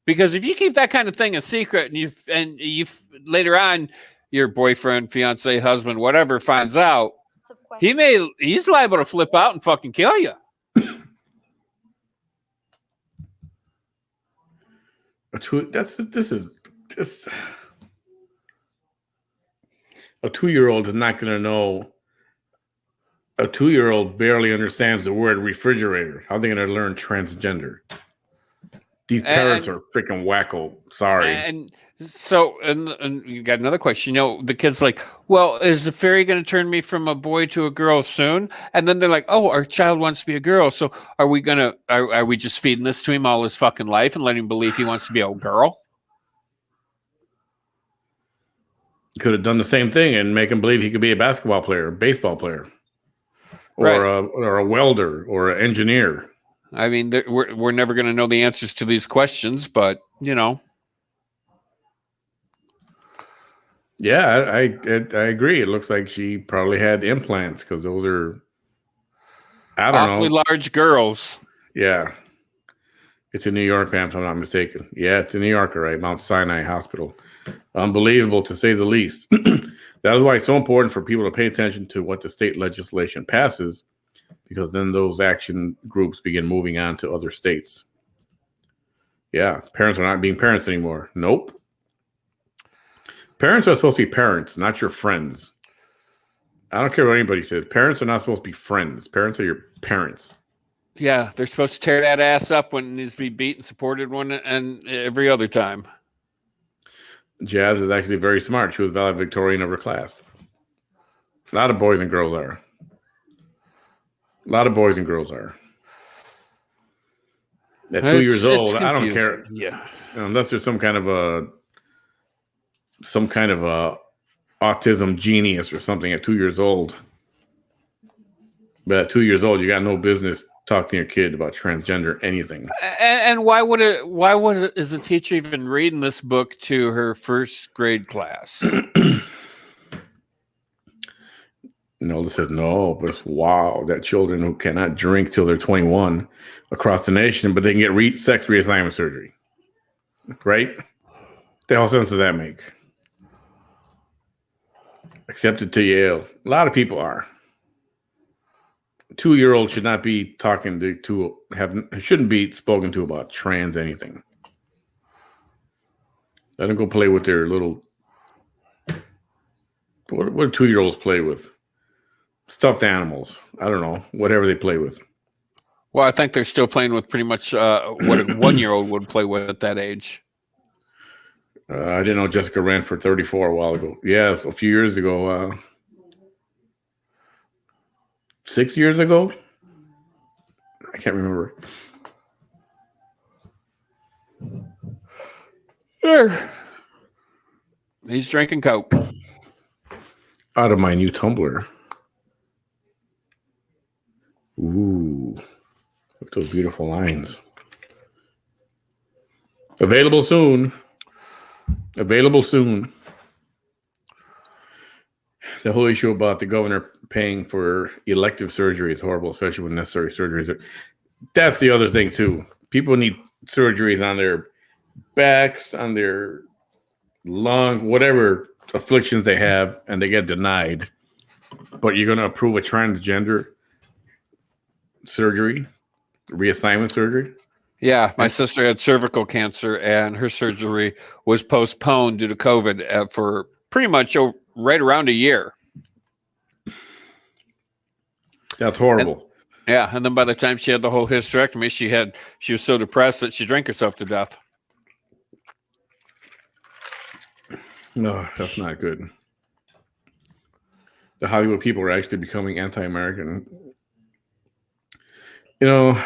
Because if you keep that kind of thing a secret and you later on your boyfriend, fiance, husband, whatever finds out, he's liable to flip out and fucking kill you. A 2-year-old is not going to know. A 2-year-old barely understands the word refrigerator. How are they going to learn transgender? These parents are freaking wacko. Sorry. And so, and you got another question. You know, the kid's like, well, is the fairy going to turn me from a boy to a girl soon? And then they're like, oh, our child wants to be a girl. So are we just feeding this to him all his fucking life and letting him believe he wants to be a girl? Could have done the same thing and make him believe he could be a basketball player, baseball player, or a welder, or an engineer. I mean, we're never going to know the answers to these questions, but you know. Yeah, I agree. It looks like she probably had implants because those are I don't Awfully know. large girls. Yeah. It's in New York, ma'am, if I'm not mistaken. Yeah, it's in New York, all right. Mount Sinai Hospital. Unbelievable, to say the least. That is why it's so important for people to pay attention to what the state legislation passes, because then those action groups begin moving on to other states. Yeah, parents are not being parents anymore. Nope. Parents are supposed to be parents, not your friends. I don't care what anybody says. Parents are not supposed to be friends. Parents are your parents. Yeah, they're supposed to tear that ass up when it needs to be beat and supported one and every other time. Jazz is actually very smart. She was valedictorian of her class. A lot of boys and girls are. A lot of boys and girls are. At 2 years old, I don't care. Yeah. Unless there's some kind of a autism genius or something at 2 years old. But at 2 years old, you got no business talking to your kid about transgender anything. And why would is the teacher even reading this book to her first grade class? Nolda says no, but wow, that children who cannot drink till they're 21 across the nation, but they can get sex reassignment surgery. Right? The hell sense does that make? Accepted to Yale. A lot of people are. 2-year-old should not be talking shouldn't be spoken to about trans anything. Let them go play with their little. What do 2-year-olds play with? Stuffed animals. I don't know. Whatever they play with. Well, I think they're still playing with pretty much what a 1-year-old would play with at that age. I didn't know Jessica ran for 34 a while ago. Yeah, a few years ago. 6 years ago? I can't remember. He's drinking Coke. Out of my new tumbler. Ooh. Look at those beautiful lines. Available soon. Available soon. The whole issue about the governor paying for elective surgery is horrible, especially when necessary surgeries. That's the other thing, too. People need surgeries on their backs, on their lungs, whatever afflictions they have, and they get denied. But you're going to approve a transgender surgery, reassignment surgery? Yeah, my sister had cervical cancer, and her surgery was postponed due to COVID for pretty much right around a year. That's horrible. And then by the time she had the whole hysterectomy, she was so depressed that she drank herself to death. No, that's not good. The Hollywood people are actually becoming anti-American. You know,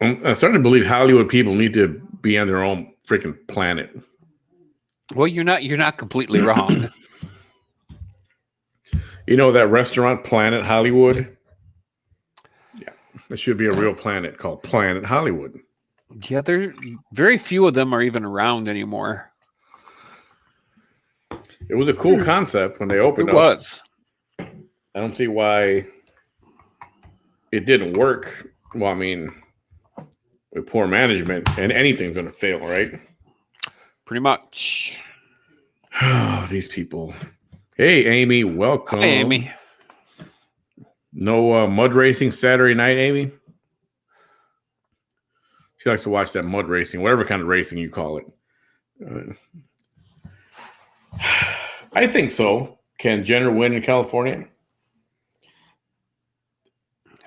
I'm starting to believe Hollywood people need to be on their own freaking planet. Well, you're not completely wrong. You know that restaurant, Planet Hollywood? Yeah, there should be a real planet called Planet Hollywood. Yeah, very few of them are even around anymore. It was a cool concept when they opened up. It was. I don't see why it didn't work. Well, I mean, with poor management, and anything's going to fail, right? Pretty much. Oh, these people. Hey, Amy, welcome. Hi, Amy. No mud racing Saturday night, Amy? She likes to watch that mud racing, whatever kind of racing you call it. I think so. Can Jenner win in California?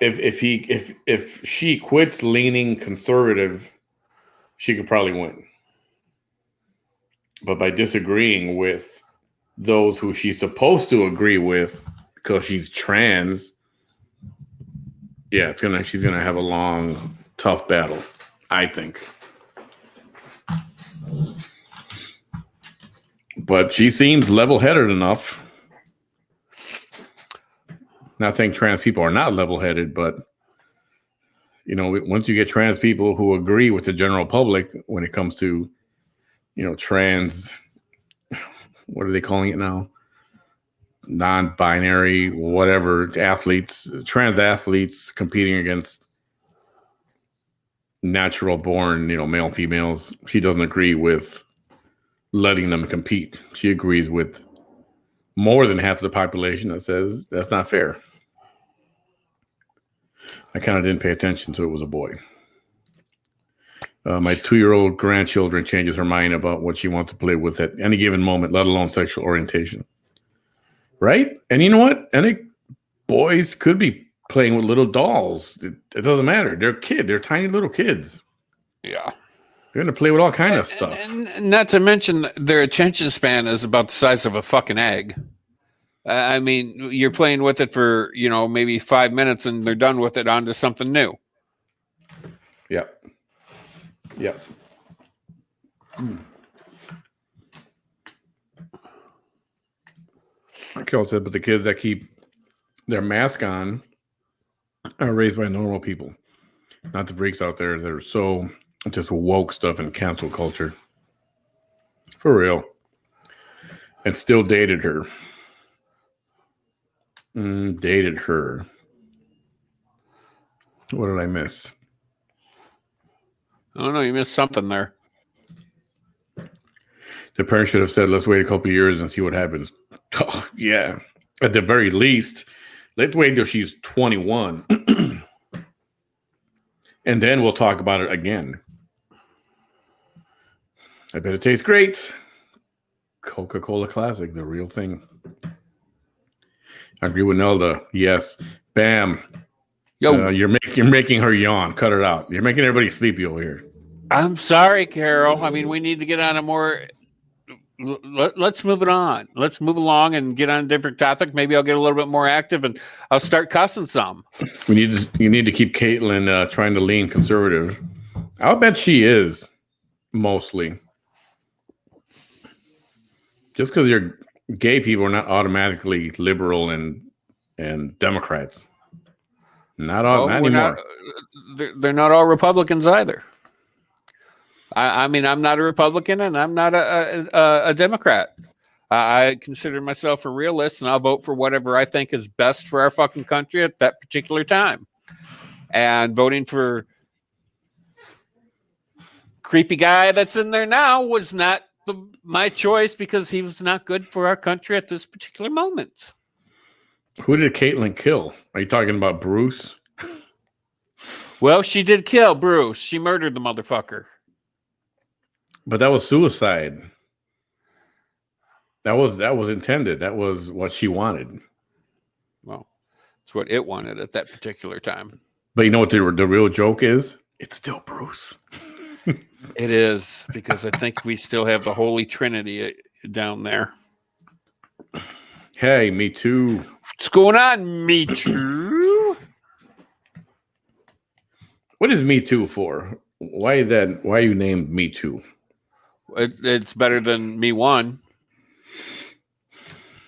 If she quits leaning conservative, she could probably win. But by disagreeing with those who she's supposed to agree with because she's trans, yeah, she's gonna have a long, tough battle, I think. But she seems level-headed enough. Not saying trans people are not level-headed, but you know, once you get trans people who agree with the general public when it comes to, you know, trans, what are they calling it now? non-binary, whatever athletes, trans athletes competing against natural born, male females. She doesn't agree with letting them compete. She agrees with more than half of the population that says that's not fair. I kind of didn't pay attention to it was a boy. My 2-year-old grandchildren changes her mind about what she wants to play with at any given moment, let alone sexual orientation. Right? And you know what? Any boys could be playing with little dolls. It doesn't matter. They're kids. They're tiny little kids. Yeah. They're going to play with all kind of stuff. And not to mention their attention span is about the size of a fucking egg. I mean, you're playing with it for, maybe 5 minutes and they're done with it onto something new. Yep. Carol said, but the kids that keep their mask on are raised by normal people, not the freaks out there that are so just woke stuff and cancel culture. For real. And still dated her. Dated her. What did I miss? I don't know. You missed something there. The parents should have said, let's wait a couple of years and see what happens. Oh, yeah. At the very least, let's wait till she's 21. And then we'll talk about it again. I bet it tastes great. Coca-Cola Classic, the real thing. I agree with Nelda. Yes. Bam. Yo, you're making her yawn. Cut it out. You're making everybody sleepy over here. I'm sorry, Carol. I mean, we need to get on a more... Let's move it on. Let's move along and get on a different topic. Maybe I'll get a little bit more active and I'll start cussing some. You need to keep Caitlin trying to lean conservative. I'll bet she is, mostly. Just because you're gay people are not automatically liberal and Democrats. Not anymore. They're not all Republicans either. I mean, I'm not a Republican and I'm not a Democrat. I consider myself a realist and I'll vote for whatever I think is best for our fucking country at that particular time. And voting for creepy guy that's in there now was not my choice because he was not good for our country at this particular moment. Who did Caitlin kill? Are you talking about Bruce? Well, she did kill Bruce. She murdered the motherfucker. But that was suicide. That was intended. That was what she wanted. Well, it's what it wanted at that particular time. But you know what the real joke is? It's still Bruce. It is, because I think we still have the Holy Trinity down there. Hey, me too. What's going on, me too? What is Me Too for? Why is that? Why you named Me Too? It's better than Me One.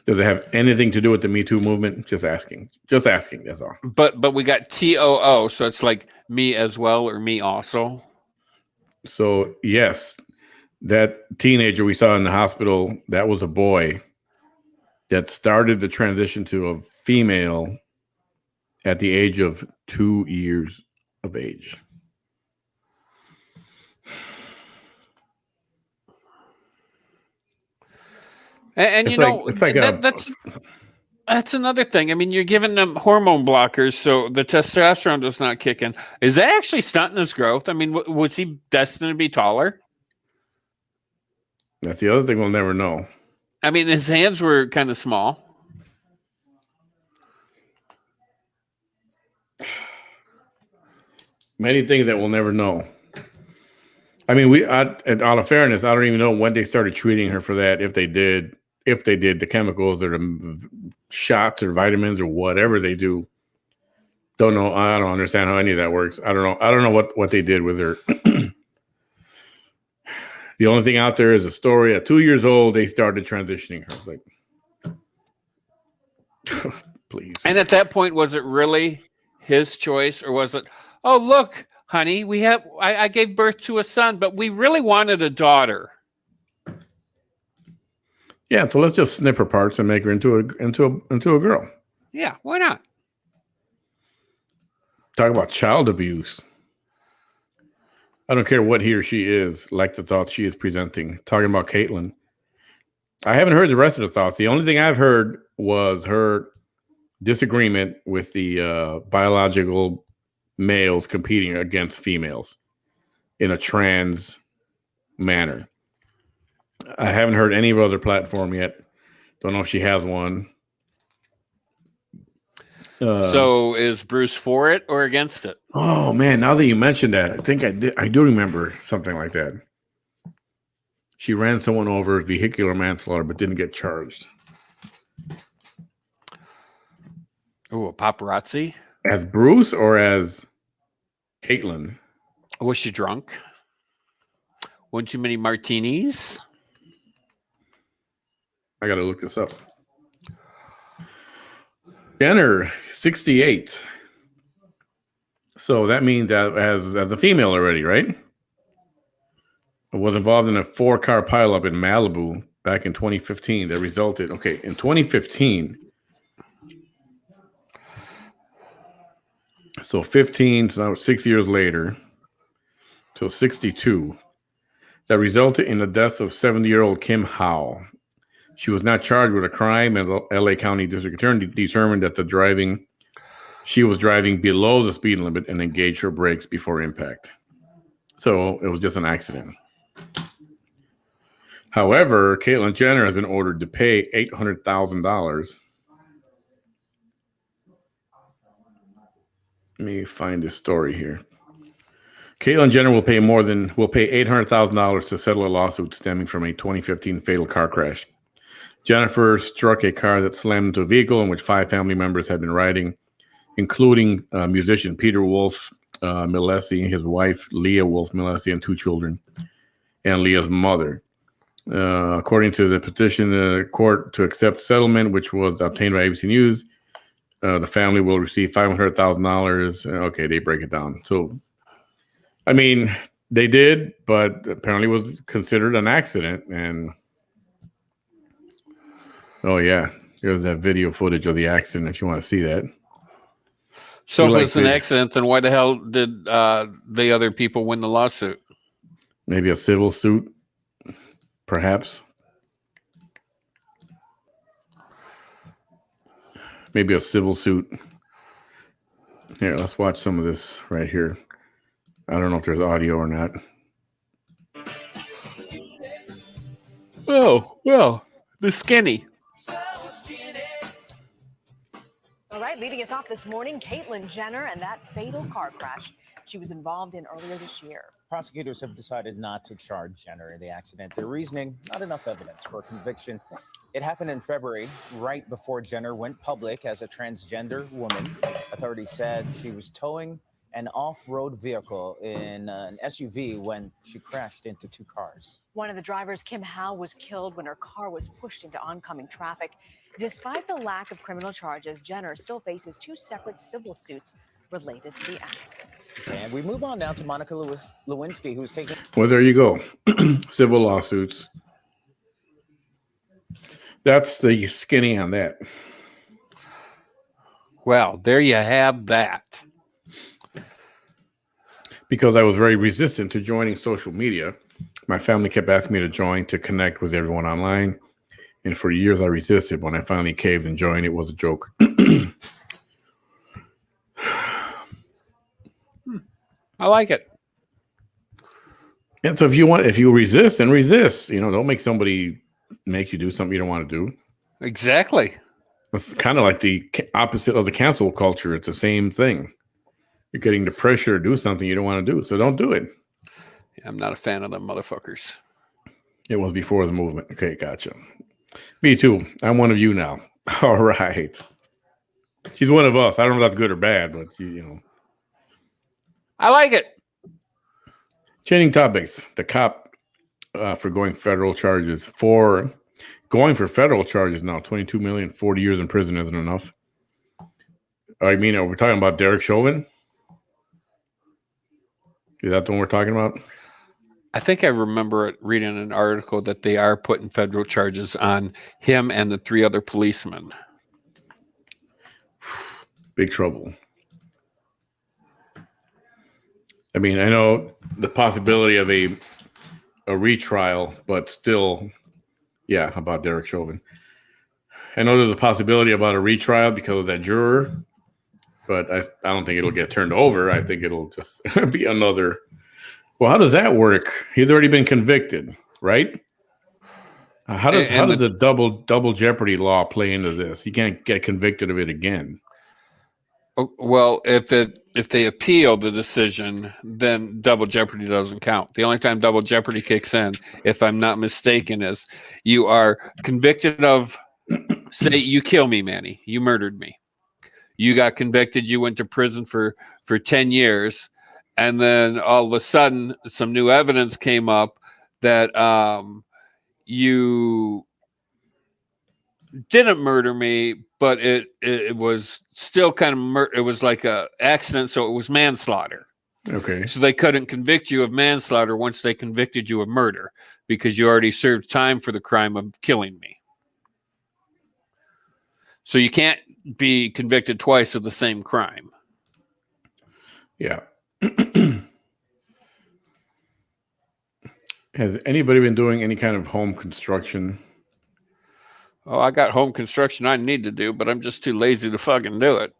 Does it have anything to do with the Me Too movement? Just asking. That's all. But we got TOO, so it's like me as well or me also. So yes, that teenager we saw in the hospital, that was a boy that started the transition to a female at the age of 2 years of age. And you know, that's another thing. I mean, you're giving them hormone blockers, so the testosterone does not kick in. Is that actually stunting his growth? I mean, was he destined to be taller? That's the other thing we'll never know. I mean, his hands were kind of small. Many things that we'll never know. I mean, out of fairness, I don't even know when they started treating her for that. If they did the chemicals or the shots or vitamins or whatever they do. Don't know. I don't understand how any of that works. I don't know what they did with her. The only thing out there is a story. At 2 years old, they started transitioning her. Like, please. And at that point, was it really his choice, or was it, oh, look, honey, I gave birth to a son, but we really wanted a daughter? Yeah, so let's just snip her parts and make her into a girl. Yeah, why not? Talk about child abuse. I don't care what he or she is, like the thoughts she is presenting. Talking about Caitlyn. I haven't heard the rest of the thoughts. The only thing I've heard was her disagreement with the biological males competing against females in a trans manner. I haven't heard any other platform yet. Don't know if she has one. So is Bruce for it or against it? Oh man, now that you mentioned that, I think I did. I do remember something like that. She ran someone over, vehicular manslaughter, but didn't get charged. Oh, a paparazzi? As Bruce or as Caitlyn? Was she drunk? One too many martinis? I got to look this up. Jenner, 68. So that means that as a female already, right? Was involved in a 4-car pileup in Malibu back in 2015 that resulted, in 2015. So 15, so now 6 years later, so 62, that resulted in the death of 70-year-old Kim Howe. She was not charged with a crime, and the LA County District Attorney determined that she was driving below the speed limit and engaged her brakes before impact. So it was just an accident. However, Caitlyn Jenner has been ordered to pay $800,000. Let me find this story here. Caitlyn Jenner will pay $800,000 to settle a lawsuit stemming from a 2015 fatal car crash. Jennifer struck a car that slammed into a vehicle in which 5 family members had been riding, including musician Peter Wolf Milesi, his wife Leah Wolf Milesi, and 2 children, and Leah's mother. According to the petition, the court to accept settlement, which was obtained by ABC News, the family will receive $500,000. Okay, they break it down. So, I mean, they did, but apparently was considered an accident. And oh yeah, there's that video footage of the accident if you want to see that. So if it's an accident, then why the hell did the other people win the lawsuit? Maybe a civil suit, perhaps. Maybe a civil suit. Here, let's watch some of this right here. I don't know if there's audio or not. Oh, well, the skinny. All right, leading us off this morning, Caitlyn Jenner and that fatal car crash she was involved in earlier this year. Prosecutors have decided not to charge Jenner in the accident. Their reasoning, not enough evidence for conviction. It happened in February, right before Jenner went public as a transgender woman. Authorities said she was towing an off-road vehicle in an SUV when she crashed into 2 cars. One of the drivers, Kim Howe, was killed when her car was pushed into oncoming traffic. Despite the lack of criminal charges, Jenner still faces 2 separate civil suits related to the accident. And we move on now to Monica Lewinsky, who's taking... Well, there you go. Civil lawsuits. That's the skinny on that. Well, there you have that. Because I was very resistant to joining social media. My family kept asking me to join to connect with everyone online. And for years I resisted. When I finally caved and joined, it was a joke. I like it. And so if you resist, then resist. Don't make somebody make you do something you don't want to do. Exactly. It's kind of like the opposite of the cancel culture. It's the same thing. You're getting the pressure to do something you don't want to do, so don't do it. Yeah, I'm not a fan of them motherfuckers. It was before the movement. Okay, gotcha. Me too. I'm one of you now. All right. She's one of us. I don't know if that's good or bad, but I like it. Changing topics. The cop for going for federal charges now, 22 million, 40 years in prison isn't enough. I mean, we're talking about Derek Chauvin. Is that the one we're talking about? I think I remember reading an article that they are putting federal charges on him and the 3 other policemen. Big trouble. I mean, I know the possibility of a retrial, but still, yeah, about Derek Chauvin. I know there's a possibility about a retrial because of that juror, but I don't think it'll get turned over. I think it'll just be another. Well, how does that work? He's already been convicted, right? How does the double jeopardy law play into this? He can't get convicted of it again. Well, if they appeal the decision, then double jeopardy doesn't count. The only time double jeopardy kicks in, if I'm not mistaken, is you are convicted of, say, you kill me, Manny, you murdered me. You got convicted, you went to prison for 10 years, and then all of a sudden some new evidence came up that you didn't murder me, but it was still kind of it was like a accident, so it was manslaughter. Okay. So they couldn't convict you of manslaughter once they convicted you of murder because you already served time for the crime of killing me. So you can't be convicted twice of the same crime. Yeah. Has anybody been doing any kind of home construction? Oh, I got home construction I need to do, but I'm just too lazy to fucking do it.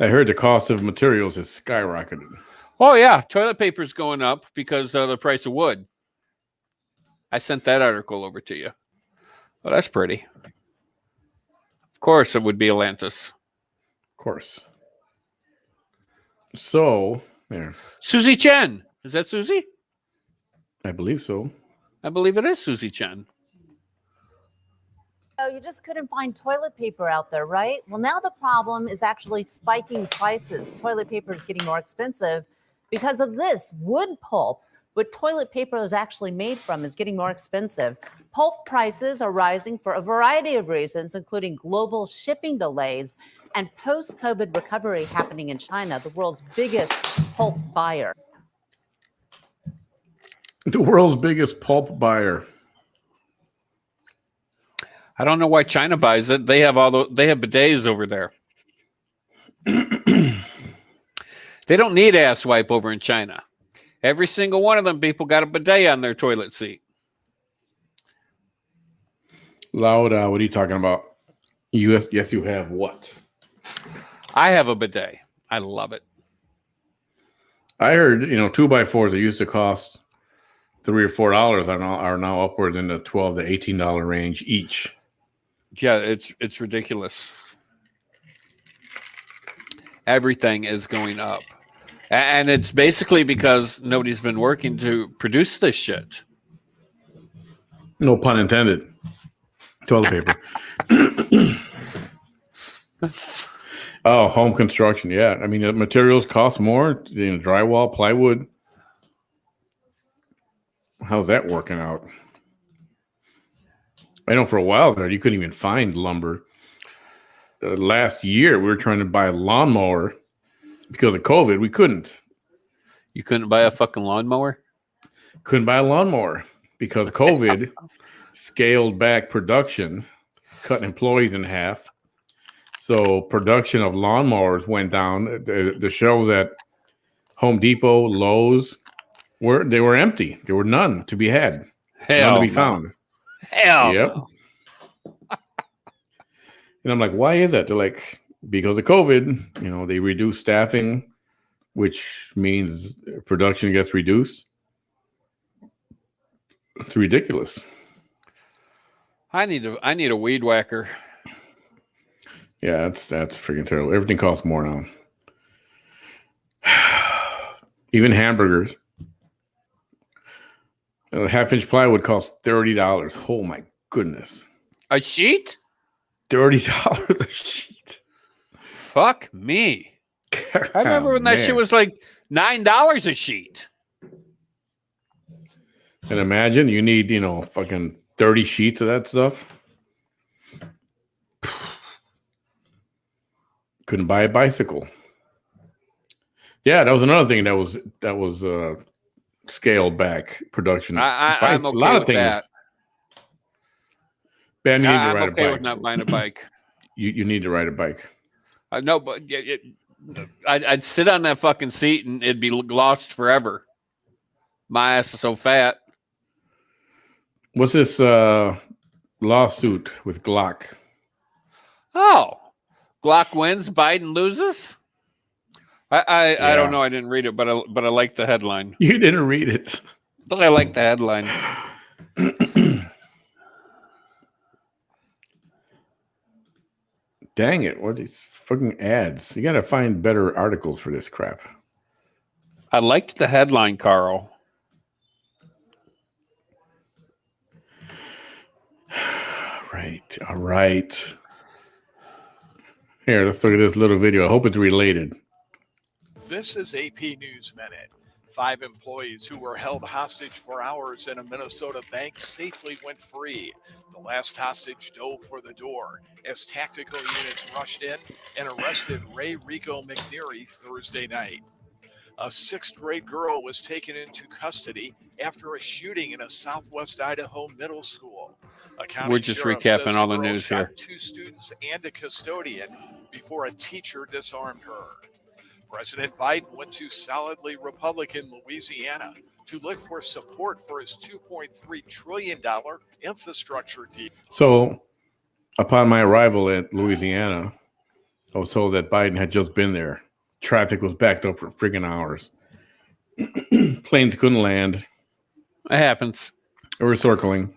I heard the cost of materials has skyrocketed. Oh, yeah. Toilet paper's going up because of the price of wood. I sent that article over to you. Well, that's pretty. Of course it would be Atlantis. Of course. So, there. Susie Chen. Is that Susie? I believe so. I believe it is Susie Chen. So you just couldn't find toilet paper out there, right? Well, now the problem is actually spiking prices. Toilet paper is getting more expensive because of this. Wood pulp, what toilet paper is actually made from, is getting more expensive. Pulp prices are rising for a variety of reasons, including global shipping delays and post-COVID recovery happening in China, the world's biggest pulp buyer. The world's biggest pulp buyer. I don't know why China buys it. They have they have bidets over there. They don't need ass wipe over in China. Every single one of them people got a bidet on their toilet seat. Loud, what are you talking about? Yes, you have what? I have a bidet. I love it. I heard, 2x4s that used to cost $3 or $4 are now upwards in the $12 to $18 range each. Yeah, it's ridiculous. Everything is going up. And it's basically because nobody's been working to produce this shit. No pun intended. Toilet paper. Oh, home construction. Yeah. I mean, the materials cost more. Drywall, plywood. How's that working out? I know for a while there, you couldn't even find lumber. Last year, we were trying to buy a lawnmower because of COVID. We couldn't. You couldn't buy a fucking lawnmower? Couldn't buy a lawnmower because COVID scaled back production, cut employees in half. So production of lawnmowers went down. The shelves at Home Depot, Lowe's, they were empty. There were none to be had. None to be found. Hell yep. no. And I'm like, why is that? They're like, because of COVID, they reduced staffing, which means production gets reduced. It's ridiculous. I need a weed whacker. Yeah, that's freaking terrible. Everything costs more now. Even hamburgers. A half-inch plywood costs $30. Oh my goodness. A sheet? $30 a sheet. Fuck me. I remember when that shit was like $9 a sheet. And imagine you need, fucking 30 sheets of that stuff. Couldn't buy a bicycle. Yeah, that was another thing that was scaled back production. I'm Bikes, okay a lot of with things. that. Ben, you need to I'm ride okay a with bike. not buying a bike. You need to ride a bike. No, but I'd sit on that fucking seat and it'd be lost forever. My ass is so fat. What's this lawsuit with Glock? Oh, Glock wins, Biden loses. I don't know. I didn't read it, but I like the headline. You didn't read it. But I like the headline. Dang it! What are these fucking ads? You got to find better articles for this crap. I liked the headline, Carl. Right. All right. Here, let's look at this little video. I hope it's related. This is AP News Minute. 5 employees who were held hostage for hours in a Minnesota bank safely went free. The last hostage dove for the door as tactical units rushed in and arrested Ray Rico McNeary Thursday night. A 6th grade girl was taken into custody after a shooting in a southwest Idaho middle school. A county We're just sheriff recapping says all the the girl news shot here. 2 students and a custodian before a teacher disarmed her. President Biden went to solidly Republican Louisiana to look for support for his $2.3 trillion infrastructure deal. So, upon my arrival at Louisiana, I was told that Biden had just been there. Traffic was backed up for freaking hours. Planes couldn't land. It happens. They were circling.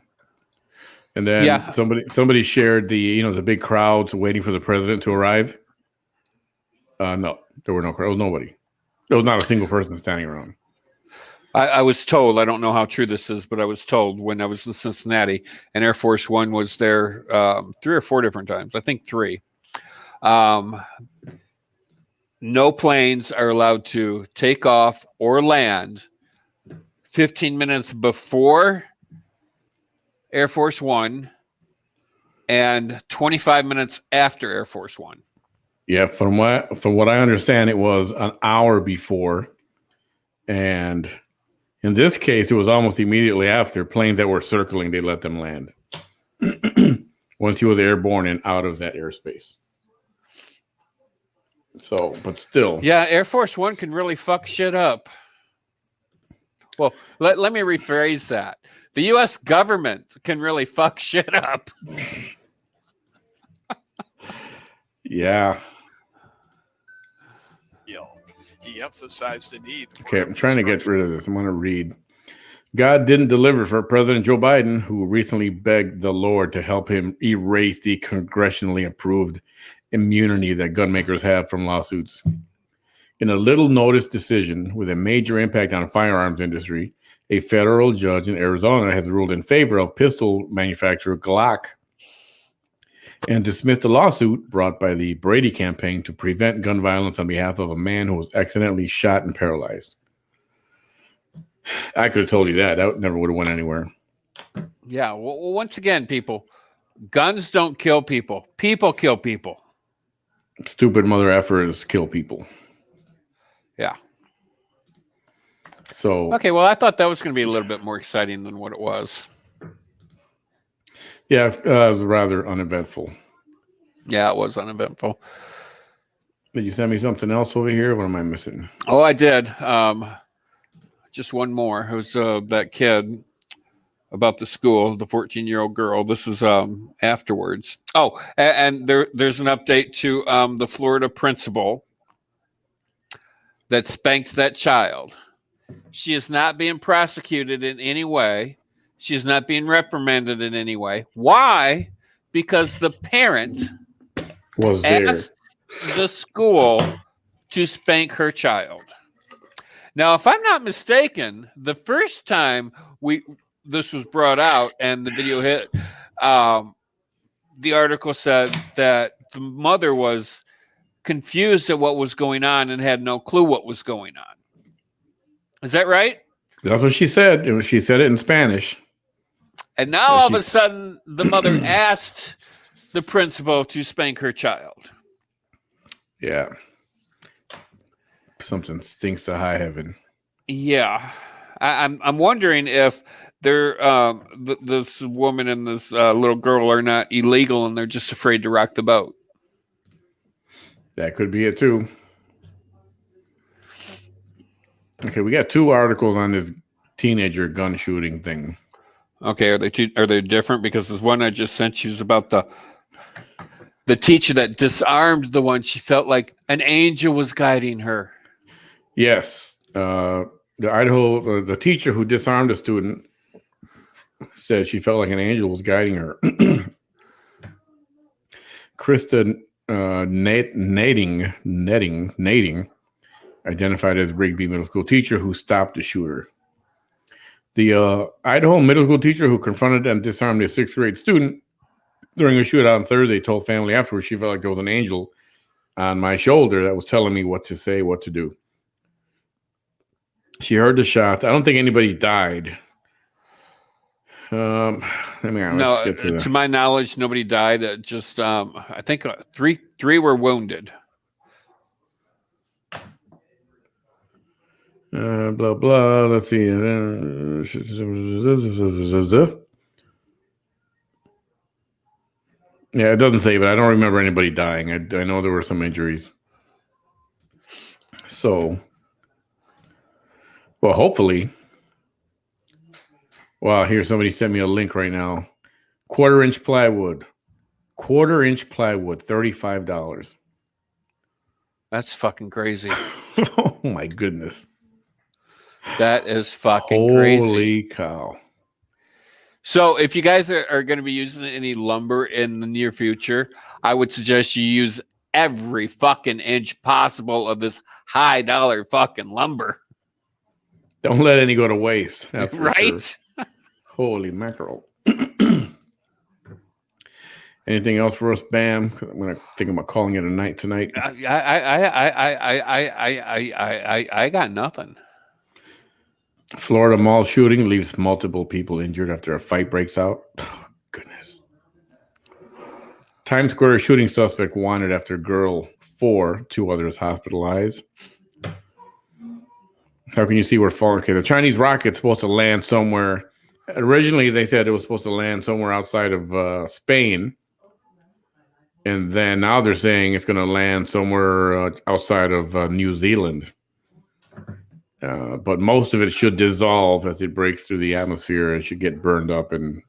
And then somebody shared the big crowds waiting for the president to arrive. No, there were no crowds. There was nobody. There was not a single person standing around. I was told, I don't know how true this is, but I was told when I was in Cincinnati, and Air Force One was there 3 or 4 different times. I think 3. No planes are allowed to take off or land 15 minutes before Air Force One and 25 minutes after Air Force One. Yeah, from what I understand, it was an hour before, and in this case, it was almost immediately after. Planes that were circling, they let them land once he was airborne and out of that airspace. So, but still, yeah, Air Force One can really fuck shit up. Well, let me rephrase that. The U.S. government can really fuck shit up. Yeah. He emphasized the need. Okay, I'm trying to get rid of this. I'm going to read. God didn't deliver for President Joe Biden, who recently begged the Lord to help him erase the congressionally approved immunity that gun makers have from lawsuits. In a little notice decision with a major impact on the firearms industry, a federal judge in Arizona has ruled in favor of pistol manufacturer Glock and dismissed a lawsuit brought by the Brady campaign to prevent gun violence on behalf of a man who was accidentally shot and paralyzed. I could have told you that. That never would have went anywhere. Yeah. Well, once again, people, guns don't kill people. People kill people. Stupid mother effers kill people. Yeah. So. Okay. Well, I thought that was going to be a little bit more exciting than what it was. Yeah, it was rather uneventful. Yeah, it was uneventful. Did you send me something else over here? What am I missing? Oh, I did. Just one more. It was that kid about the school, the 14-year-old girl. This is afterwards. Oh, and there's an update to the Florida principal that spanked that child. She is not being prosecuted in any way. She is not being reprimanded in any way. Why? Because the parent was there. Asked the school to spank her child. Now, if I'm not mistaken, the first time this was brought out and the video hit, the article said that the mother was confused at what was going on and had no clue what was going on. Is that right? That's what she said. She said it in Spanish. And now all of a sudden, the mother asked the principal to spank her child. Yeah. Something stinks to high heaven. Yeah. I'm wondering if they're this woman and this little girl are not illegal and they're just afraid to rock the boat. That could be it too. Okay, we got 2 articles on this teenager gun shooting thing. Okay, are they different? Because this one I just sent you is about the teacher that disarmed the one. She felt like an angel was guiding her. Yes, the the teacher who disarmed a student said she felt like an angel was guiding her. Krista Netting, identified as Rigby Middle School teacher who stopped the shooter. The Idaho middle school teacher who confronted and disarmed a 6th grade student during a shootout on Thursday told family afterwards she felt like there was an angel on my shoulder that was telling me what to say, what to do. She heard the shots. I don't think anybody died. Let's get to my knowledge, nobody died. Just I think three were wounded. Blah blah. Let's see. Yeah, it doesn't say, but I don't remember anybody dying. I know there were some injuries. So, well, hopefully. Wow, here somebody sent me a link right now. 1/4-inch plywood. 1/4-inch plywood, $35. That's fucking crazy. Oh my goodness. That is fucking crazy. crazy. Holy cow. So if you guys are going to be using any lumber in the near future, I would suggest you use every fucking inch possible of this high dollar fucking lumber. Don't let any go to waste. That's for right? Sure. Holy mackerel. Anything else for us, Bam? I'm gonna think about calling it a night tonight. I got nothing. Florida mall shooting leaves multiple people injured after a fight breaks out. Oh, goodness. Times Square shooting suspect wanted after girl 4, 2 others hospitalized. How can you see where falling? Okay, the Chinese rocket's supposed to land somewhere. Originally, they said it was supposed to land somewhere outside of Spain. And then now they're saying it's going to land somewhere outside of New Zealand. But most of it should dissolve as it breaks through the atmosphere. It should get burned up and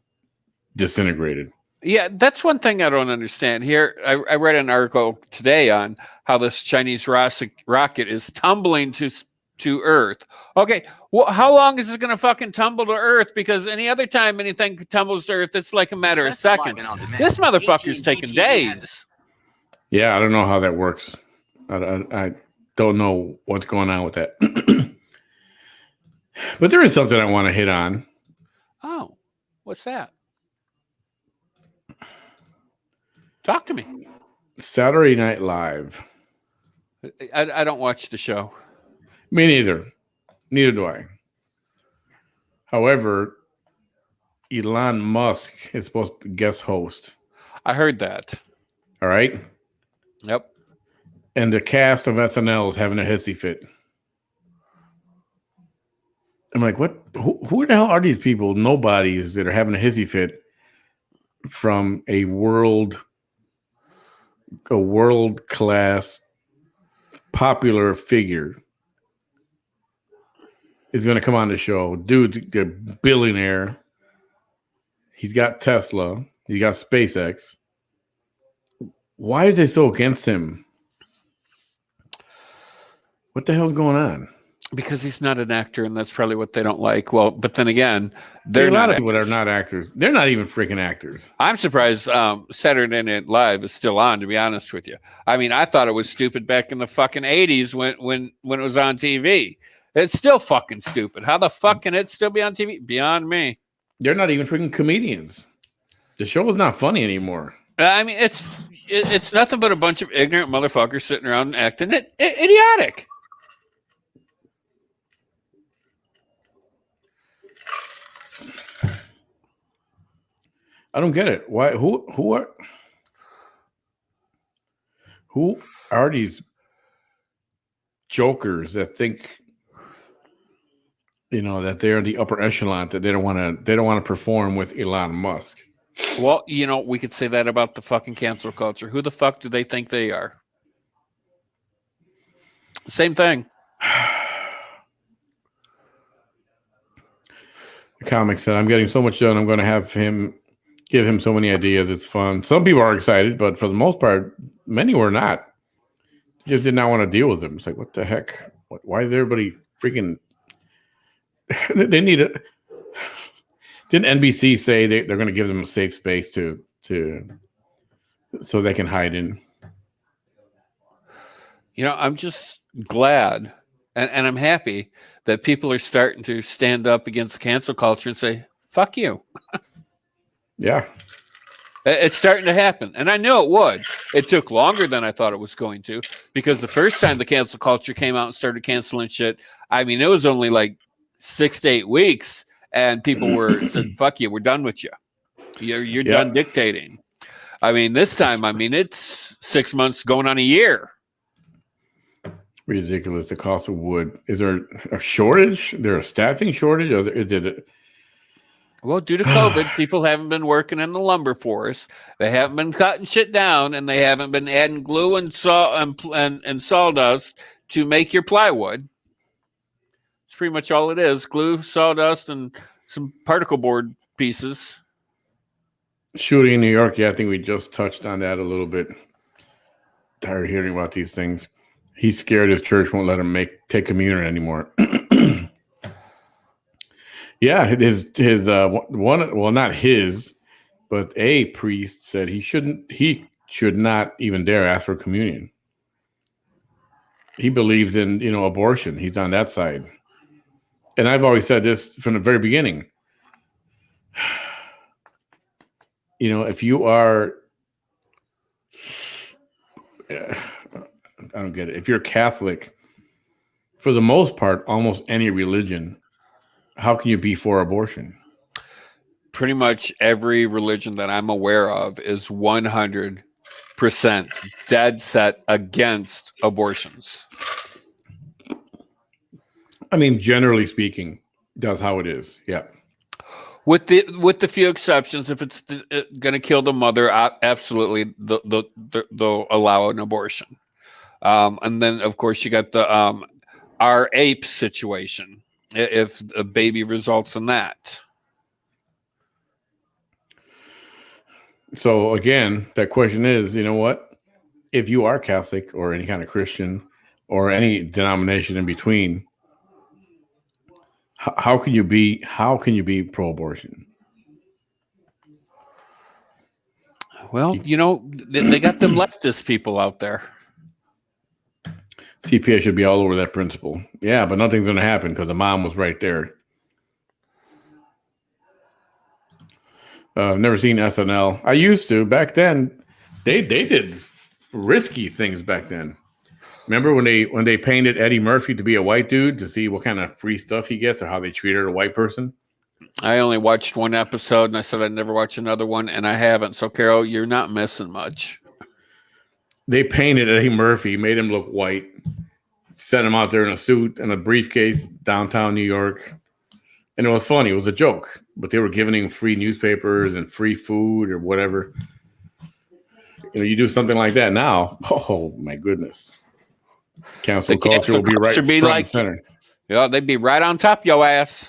disintegrated. Yeah, that's one thing I don't understand. Here, I read an article today on how this Chinese rocket is tumbling to Earth. Okay, well, how long is it going to fucking tumble to Earth? Because any other time anything tumbles to Earth, it's like a matter of seconds. This motherfucker's taking days. Yeah, I don't know how that works. I don't know what's going on with that. But there is something I want to hit on. Oh, what's that? Talk to me. Saturday Night Live. I don't watch the show. Me neither. Neither do I. However, Elon Musk is supposed to be guest host. I heard that. All right? Yep. And the cast of SNL is having a hissy fit. I'm like, what? Who the hell are these people? Nobodies that are having a hissy fit from a world-class popular figure is going to come on the show. Dude's a billionaire. He's got Tesla. He's got SpaceX. Why is they so against him? What the hell's going on? Because he's not an actor, and that's probably what they don't like. Well, but then again, there are a lot of people that are not actors. They're not even freaking actors. I'm surprised Saturday Night Live is still on, to be honest with you. I mean, I thought it was stupid back in the fucking 80s when it was on TV. It's still fucking stupid. How the fuck can it still be on TV? Beyond me. They're not even freaking comedians. The show is not funny anymore. I mean, it's nothing but a bunch of ignorant motherfuckers sitting around and acting idiotic. I don't get it. Why? Who are these jokers that think that they're the upper echelon, that they don't want to perform with Elon Musk. Well, we could say that about the fucking cancel culture. Who the fuck do they think they are? Same thing. The comic said, "I'm getting so much done. I'm going to give him so many ideas. It's fun." Some people are excited, but for the most part, many were not. Just did not want to deal with him. It's like, what the heck? Why is everybody freaking? They need it. Didn't NBC say they're going to give them a safe space to so they can hide in? I'm just glad and I'm happy that people are starting to stand up against cancel culture and say, fuck you. Yeah. It's starting to happen. And I know it would. It took longer than I thought it was going to, because the first time the cancel culture came out and started canceling shit, I mean, it was only like 6 to 8 weeks and people said, fuck you, we're done with you. You're done dictating. I mean, this time, it's 6 months going on a year. Ridiculous. The cost of wood. Is there a shortage? There a staffing shortage? Or did it? Well, due to COVID, people haven't been working in the lumber forest. They haven't been cutting shit down, and they haven't been adding glue and sawdust to make your plywood. It's pretty much all it is: glue, sawdust, and some particle board pieces. Shooting in New York. Yeah, I think we just touched on that a little bit. Tired of hearing about these things. He's scared his church won't let him take communion anymore. Yeah, his one, well, not his, but a priest said he should not even dare ask for communion. He believes in abortion. He's on that side. And I've always said this from the very beginning. If you are, I don't get it. If you're Catholic, for the most part, almost any religion, how can you be for abortion? Pretty much every religion that I'm aware of is 100% dead set against abortions. I mean, generally speaking, that's how it is. Yeah. With the few exceptions, if it's going to kill the mother, absolutely they'll allow an abortion. And then, of course, you got the our ape situation. If a baby results in that. So again, that question is, what? If you are Catholic or any kind of Christian or any denomination in between, how can you be pro-abortion? Well, they got them leftist people out there. CPS should be all over that principle. Yeah, but nothing's going to happen because the mom was right there. I've never seen SNL. I used to back then. They did risky things back then. Remember when they painted Eddie Murphy to be a white dude to see what kind of free stuff he gets or how they treated a white person? I only watched one episode and I said I'd never watch another one, and I haven't. So, Carol, you're not missing much. They painted Eddie Murphy, made him look white, sent him out there in a suit and a briefcase, downtown New York. And it was funny. It was a joke. But they were giving him free newspapers and free food or whatever. You do something like that now. Oh, my goodness. Cancel culture will be right front and center. Yeah, they'd be right on top of your ass.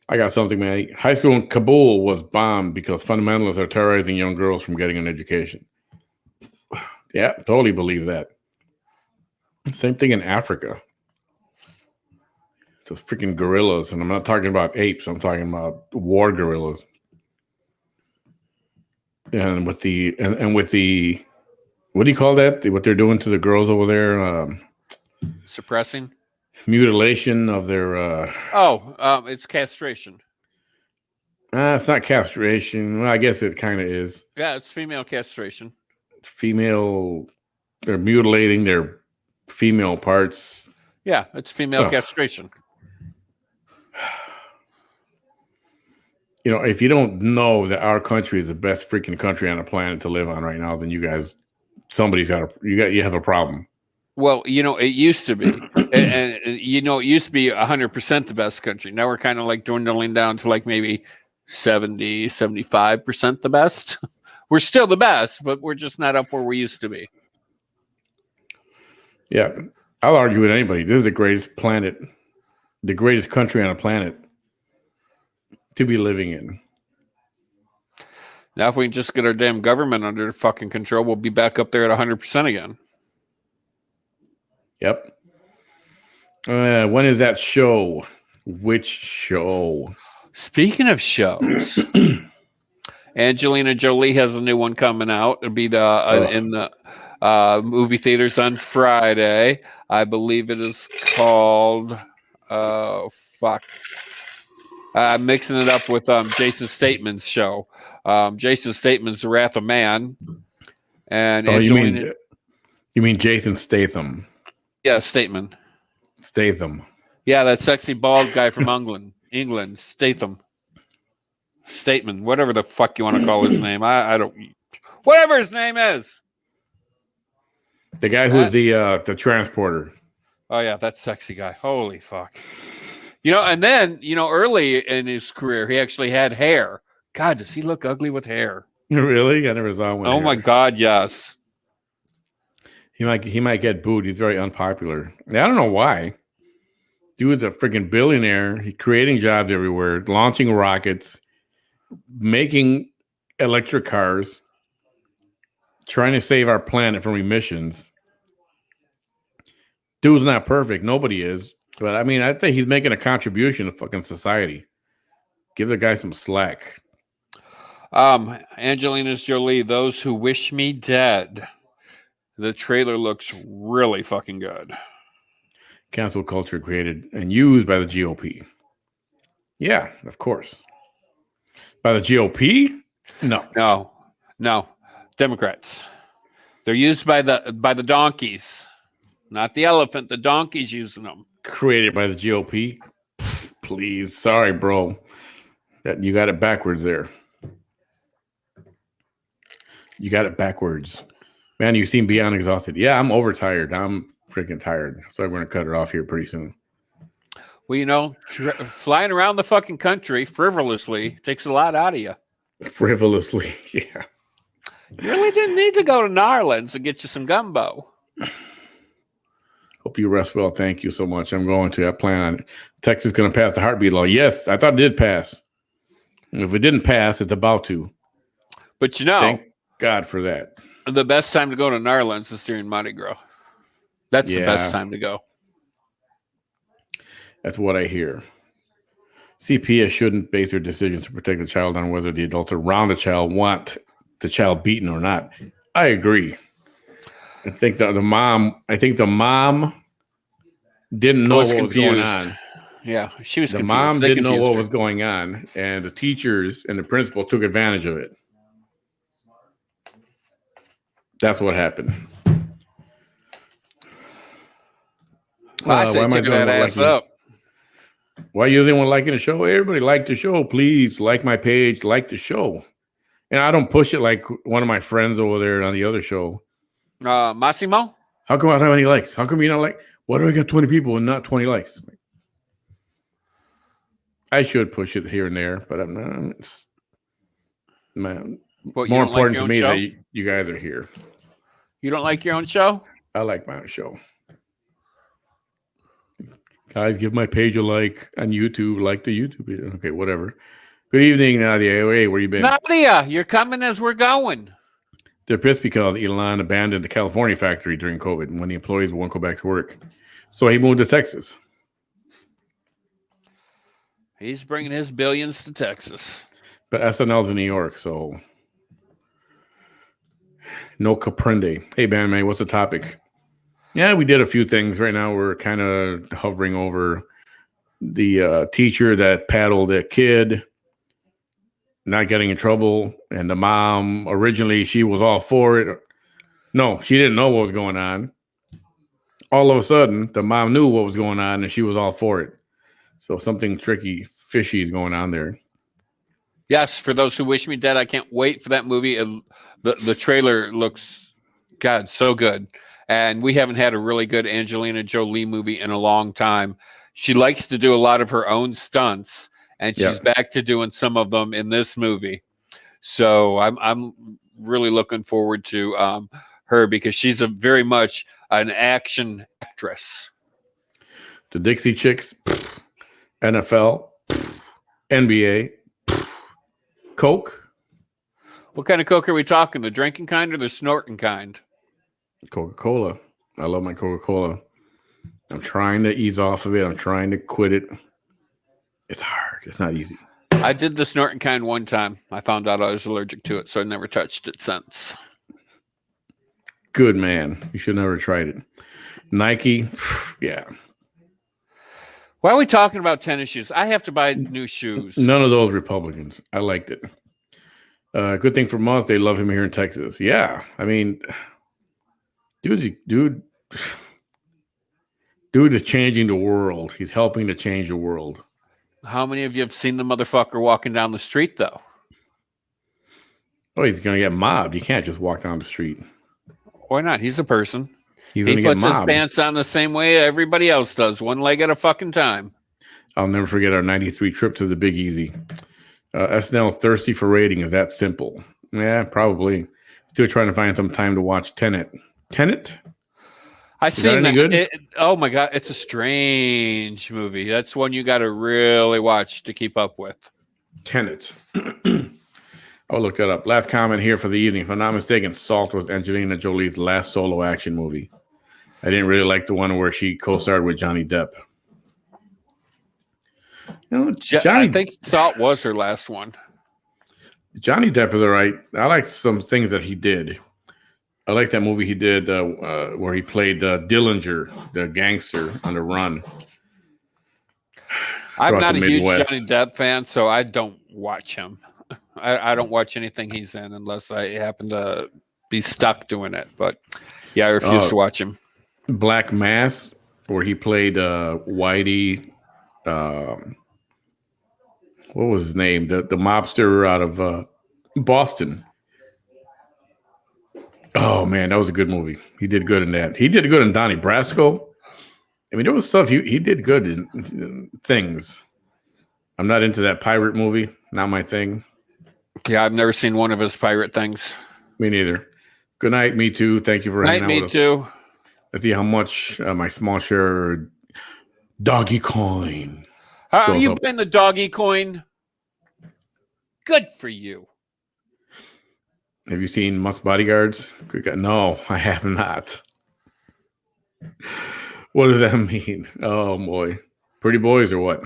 I got something, man. High school in Kabul was bombed because fundamentalists are terrorizing young girls from getting an education. Yeah, totally believe that. Same thing in Africa. Those freaking gorillas, and I'm not talking about apes. I'm talking about war gorillas. And with the what do you call that? What they're doing to the girls over there? Suppressing mutilation of their. It's castration. It's not castration. Well, I guess it kind of is. Yeah, it's female castration. They're mutilating their female parts. Yeah, it's female castration. If you don't know that our country is the best freaking country on the planet to live on right now, then you have a problem. Well, it used to be. and you know, it used to be 100% the best country. Now we're kind of like dwindling down to like maybe 70, 75% the best. We're still the best, but we're just not up where we used to be. Yeah, I'll argue with anybody. This is the greatest planet, the greatest country on the planet to be living in. Now, if we can just get our damn government under fucking control, we'll be back up there at 100% again. Yep. When is that show? Which show? Speaking of shows, Angelina Jolie has a new one coming out. It'll be in the movie theaters on Friday. I believe it is called mixing it up with Jason Stateman's show. Jason Stateman's The Wrath of Man. And Angelina, you mean Jason Statham? Yeah, Statham. Yeah, that sexy bald guy from England, Statham. Whatever the fuck you want to call his name. I don't. Whatever his name is. The guy who's the transporter. Oh yeah, that sexy guy. Holy fuck. You know, and then, you know, early in his career, he actually had hair. God, does he look ugly with hair? Really? I never saw one. Oh my God, yes. He might get booed. He's very unpopular. I don't know why. Dude's a freaking billionaire. He's creating jobs everywhere, launching rockets, making electric cars, trying to save our planet from emissions. Dude's not perfect. Nobody is. But I mean, I think he's making a contribution to fucking society. Give the guy some slack. Angelina Jolie, Those Who Wish Me Dead. The trailer looks really fucking good. Cancel culture created and used by the GOP. Yeah, of course. By the GOP? No. Democrats. They're used by the donkeys, not the elephant. The donkey's using them. Created by the GOP? Please. Sorry, bro. You got it backwards there. You got it backwards. Man, you seem beyond exhausted. Yeah, I'm overtired. I'm freaking tired. So I'm going to cut it off here pretty soon. Well, you know, flying around the fucking country frivolously takes a lot out of you. Frivolously, yeah. You really didn't need to go to Narlands and get you some gumbo. Hope you rest well. Thank you so much. I'm going to. I plan on it. Texas is going to pass the heartbeat law. Yes, I thought it did pass. If it didn't pass, it's about to. But you know, thank God for that. The best time to go to Narlands is during Mardi Gras. That's the best time to go. That's what I hear. CPS shouldn't base their decisions to protect the child on whether the adults around the child want the child beaten or not. I agree. I think the mom didn't know what was going on. Yeah, she was the confused. mom didn't know what was going on, and the teachers and the principal took advantage of it. That's what happened. I say take that ass up. Why are you the only one liking the show? Everybody like the show. Please like my page, like the show. And I don't push it like one of my friends over there on the other show. Massimo? How come I don't have any likes? How come you not like? Why do I got 20 people and not 20 likes? I should push it here and there, but I'm not. More important to me that you guys are here. You don't like your own show? I like my own show. Guys, give my page a like on YouTube. Like the YouTube video. Okay, whatever. Good evening, Nadia. Hey, where you been? Nadia, you're coming as we're going. They're pissed because Elon abandoned the California factory during COVID when the employees won't go back to work. So he moved to Texas. He's bringing his billions to Texas. But SNL's in New York, so no comprende. Hey, man, what's the topic? Yeah, we did a few things. Right now, we're kind of hovering over the teacher that paddled a kid, not getting in trouble. And the mom, originally, she was all for it. No, she didn't know what was going on. All of a sudden, the mom knew what was going on, and she was all for it. So something tricky, fishy is going on there. Yes, for those who wish me dead, I can't wait for that movie. The trailer looks, God, so good. and we haven't had a really good Angelina Jolie movie in a long time. She likes to do a lot of her own stunts, and she's back to doing some of them in this movie. So I'm really looking forward to her, because she's very much an action actress. The Dixie Chicks, NFL, NBA, Coke. What kind of Coke are we talking? The drinking kind or the snorting kind? Coca-Cola. I love my Coca-Cola. I'm trying to ease off of it. I'm trying to quit it. It's hard. It's not easy. I did the snorting kind one time. I found out I was allergic to it, so I never touched it since. Good man. You should never tried it. Nike. Yeah. Why are we talking about tennis shoes? I have to buy new shoes. None of those Republicans. I liked it. Good thing for Musk, they love him here in Texas. Yeah. I mean, dude is changing the world. He's helping to change the world. How many of you have seen the motherfucker walking down the street, though? Oh, he's going to get mobbed. You can't just walk down the street. Why not? He's a person. He puts his pants on the same way everybody else does, one leg at a fucking time. I'll never forget our 93 trip to the Big Easy. SNL's thirsty for rating. Is that simple? Yeah, probably. Still trying to find some time to watch Tenet. Tenet? I seen that. Good? Oh my God, it's a strange movie. That's one you got to really watch to keep up with. Tenet. I'll look that up. Last comment here for the evening. If I'm not mistaken, Salt was Angelina Jolie's last solo action movie. I didn't really like the one where she co-starred with Johnny Depp. You know, I think Salt was her last one. Johnny Depp is all right. I like some things that he did. I like that movie he did where he played Dillinger, the gangster on the run. I'm not a huge Johnny Depp fan, so I don't watch him. I don't watch anything he's in unless I happen to be stuck doing it. But yeah, I refuse to watch him. Black Mass, where he played Whitey. What was his name? The mobster out of Boston. Oh man, that was a good movie. He did good in that. He did good in Donnie Brasco. I mean, there was stuff he did good in things. I'm not into that pirate movie. Not my thing. Yeah, I've never seen one of his pirate things. Me neither. Good night, me too. Thank you for hanging out with us. Me too. Let's see how much my small share doggy coin. How you been the doggy coin? Good for you. Have you seen Musk Bodyguards? No, I have not. What does that mean? Oh boy. Pretty boys or what?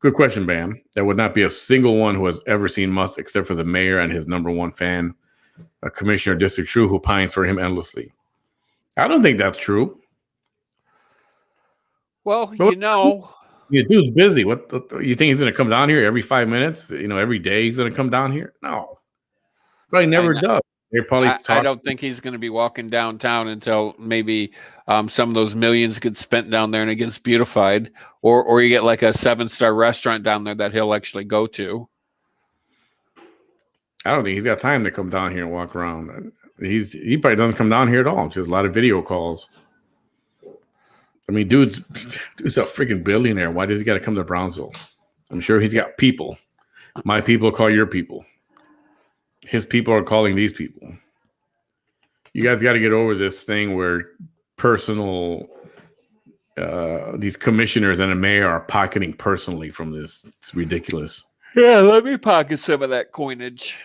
Good question, Bam. There would not be a single one who has ever seen Musk except for the mayor and his number one fan, Commissioner District 2, who pines for him endlessly. I don't think that's true. Well, you know. Yeah, dude's busy. What you think he's going to come down here every 5 minutes? You know, every day he's going to come down here? No. Probably never does. I don't think he's going to be walking downtown until maybe some of those millions get spent down there and it gets beautified, or you get like a 7-star restaurant down there that he'll actually go to. I don't think he's got time to come down here and walk around. He probably doesn't come down here at all. Just a lot of video calls. I mean, dude's a freaking billionaire. Why does he got to come to Brownsville? I'm sure he's got people. My people call your people. His people are calling these people. You guys got to get over this thing where these commissioners and the mayor are pocketing personally from this. It's ridiculous. Yeah, let me pocket some of that coinage.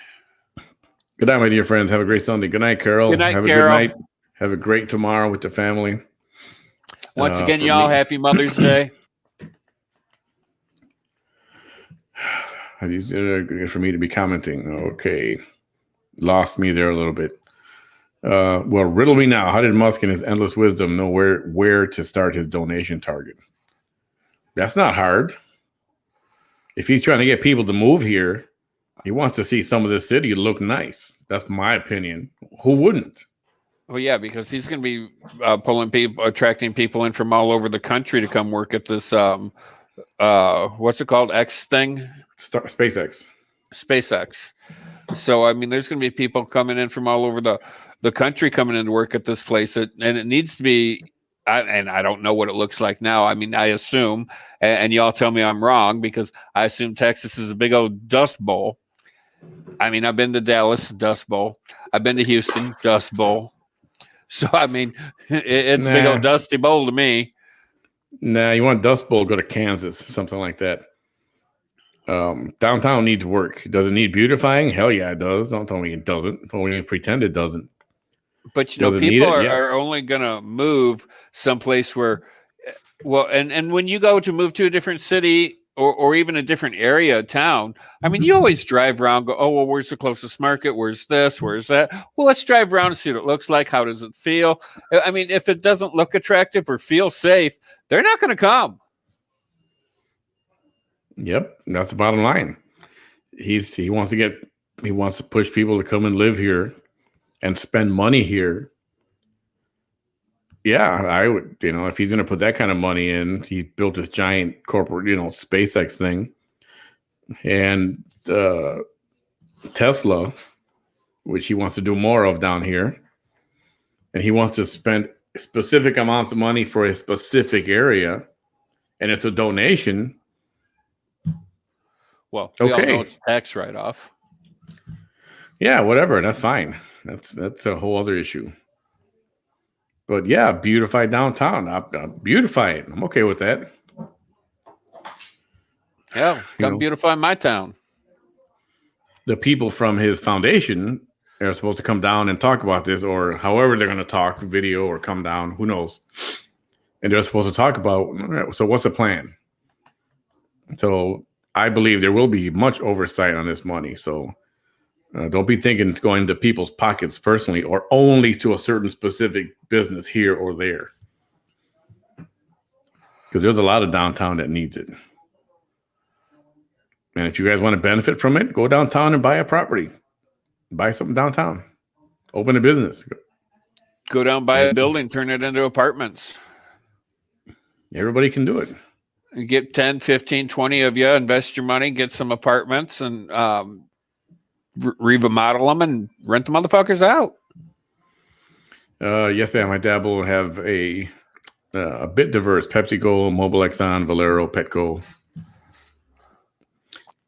Good night, my dear friends. Have a great Sunday. Good night, Carol. Good night, Have Carol. a good night. Have a great tomorrow with the family. Once again, y'all, happy Mother's Day. For me to be commenting. Okay. Lost me there a little bit. Well, riddle me now. How did Musk in his endless wisdom know where to start his donation target? That's not hard. If he's trying to get people to move here, he wants to see some of the city look nice. That's my opinion. Who wouldn't? Well, yeah, because he's going to be attracting people in from all over the country to come work at this what's it called? X thing? SpaceX. So, I mean, there's going to be people coming in from all over the country coming into work at this place, and it needs to be. And I don't know what it looks like now. I mean, I assume, and y'all tell me I'm wrong, because I assume Texas is a big old dust bowl. I mean, I've been to Dallas, Dust Bowl. I've been to Houston, Dust Bowl. So, I mean, it's a big old dusty bowl to me. Nah, you want Dust Bowl, go to Kansas, something like that. Downtown needs work. Does it need beautifying? Hell yeah, it does. Don't tell me it doesn't. Don't even pretend it doesn't. But, you know, people are only going to move someplace where, well, and when you go to move to a different city or even a different area of town, I mean, you always drive around, go, oh, well, where's the closest market? Where's this? Where's that? Well, let's drive around and see what it looks like. How does it feel? I mean, if it doesn't look attractive or feel safe, they're not going to come. Yep, that's the bottom line. He wants to push people to come and live here and spend money here. Yeah, I would, if he's going to put that kind of money in, he built this giant corporate, SpaceX thing, and Tesla, which he wants to do more of down here, and he wants to spend specific amounts of money for a specific area, and it's a donation. Well, we all know it's a tax write-off. Yeah, whatever. That's fine. That's a whole other issue. But yeah, beautify downtown. Beautify it. I'm okay with that. Yeah, come beautify my town. The people from his foundation are supposed to come down and talk about this, or however they're going to talk, video or come down, who knows. And they're supposed to talk about, so what's the plan? So I believe there will be much oversight on this money. So don't be thinking it's going to people's pockets personally or only to a certain specific business here or there. Because there's a lot of downtown that needs it. And if you guys want to benefit from it, go downtown and buy a property. Buy something downtown. Open a business. Go down, buy a building, turn it into apartments. Everybody can do it. You get 10, 15, 20 of you, invest your money, get some apartments, and remodel them and rent the motherfuckers out. Yes, ma'am. My dad will have a bit diverse: PepsiCo, Mobile Exxon, Valero, Petco,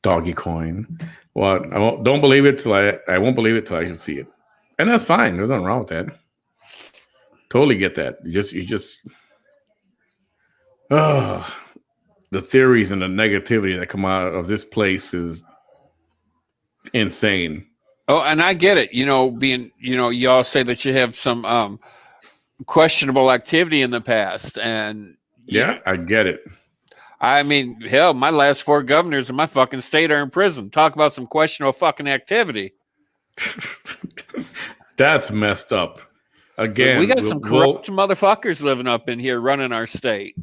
Doggy Coin. Well, I won't believe it till I can see it, and that's fine. There's nothing wrong with that. Totally get that. You just the theories and the negativity that come out of this place is insane. Oh, and I get it. Y'all say that you have some questionable activity in the past, and yeah, I get it. I mean, hell, my last 4 governors in my fucking state are in prison. Talk about some questionable fucking activity. That's messed up. Again, we got some corrupt motherfuckers living up in here running our state.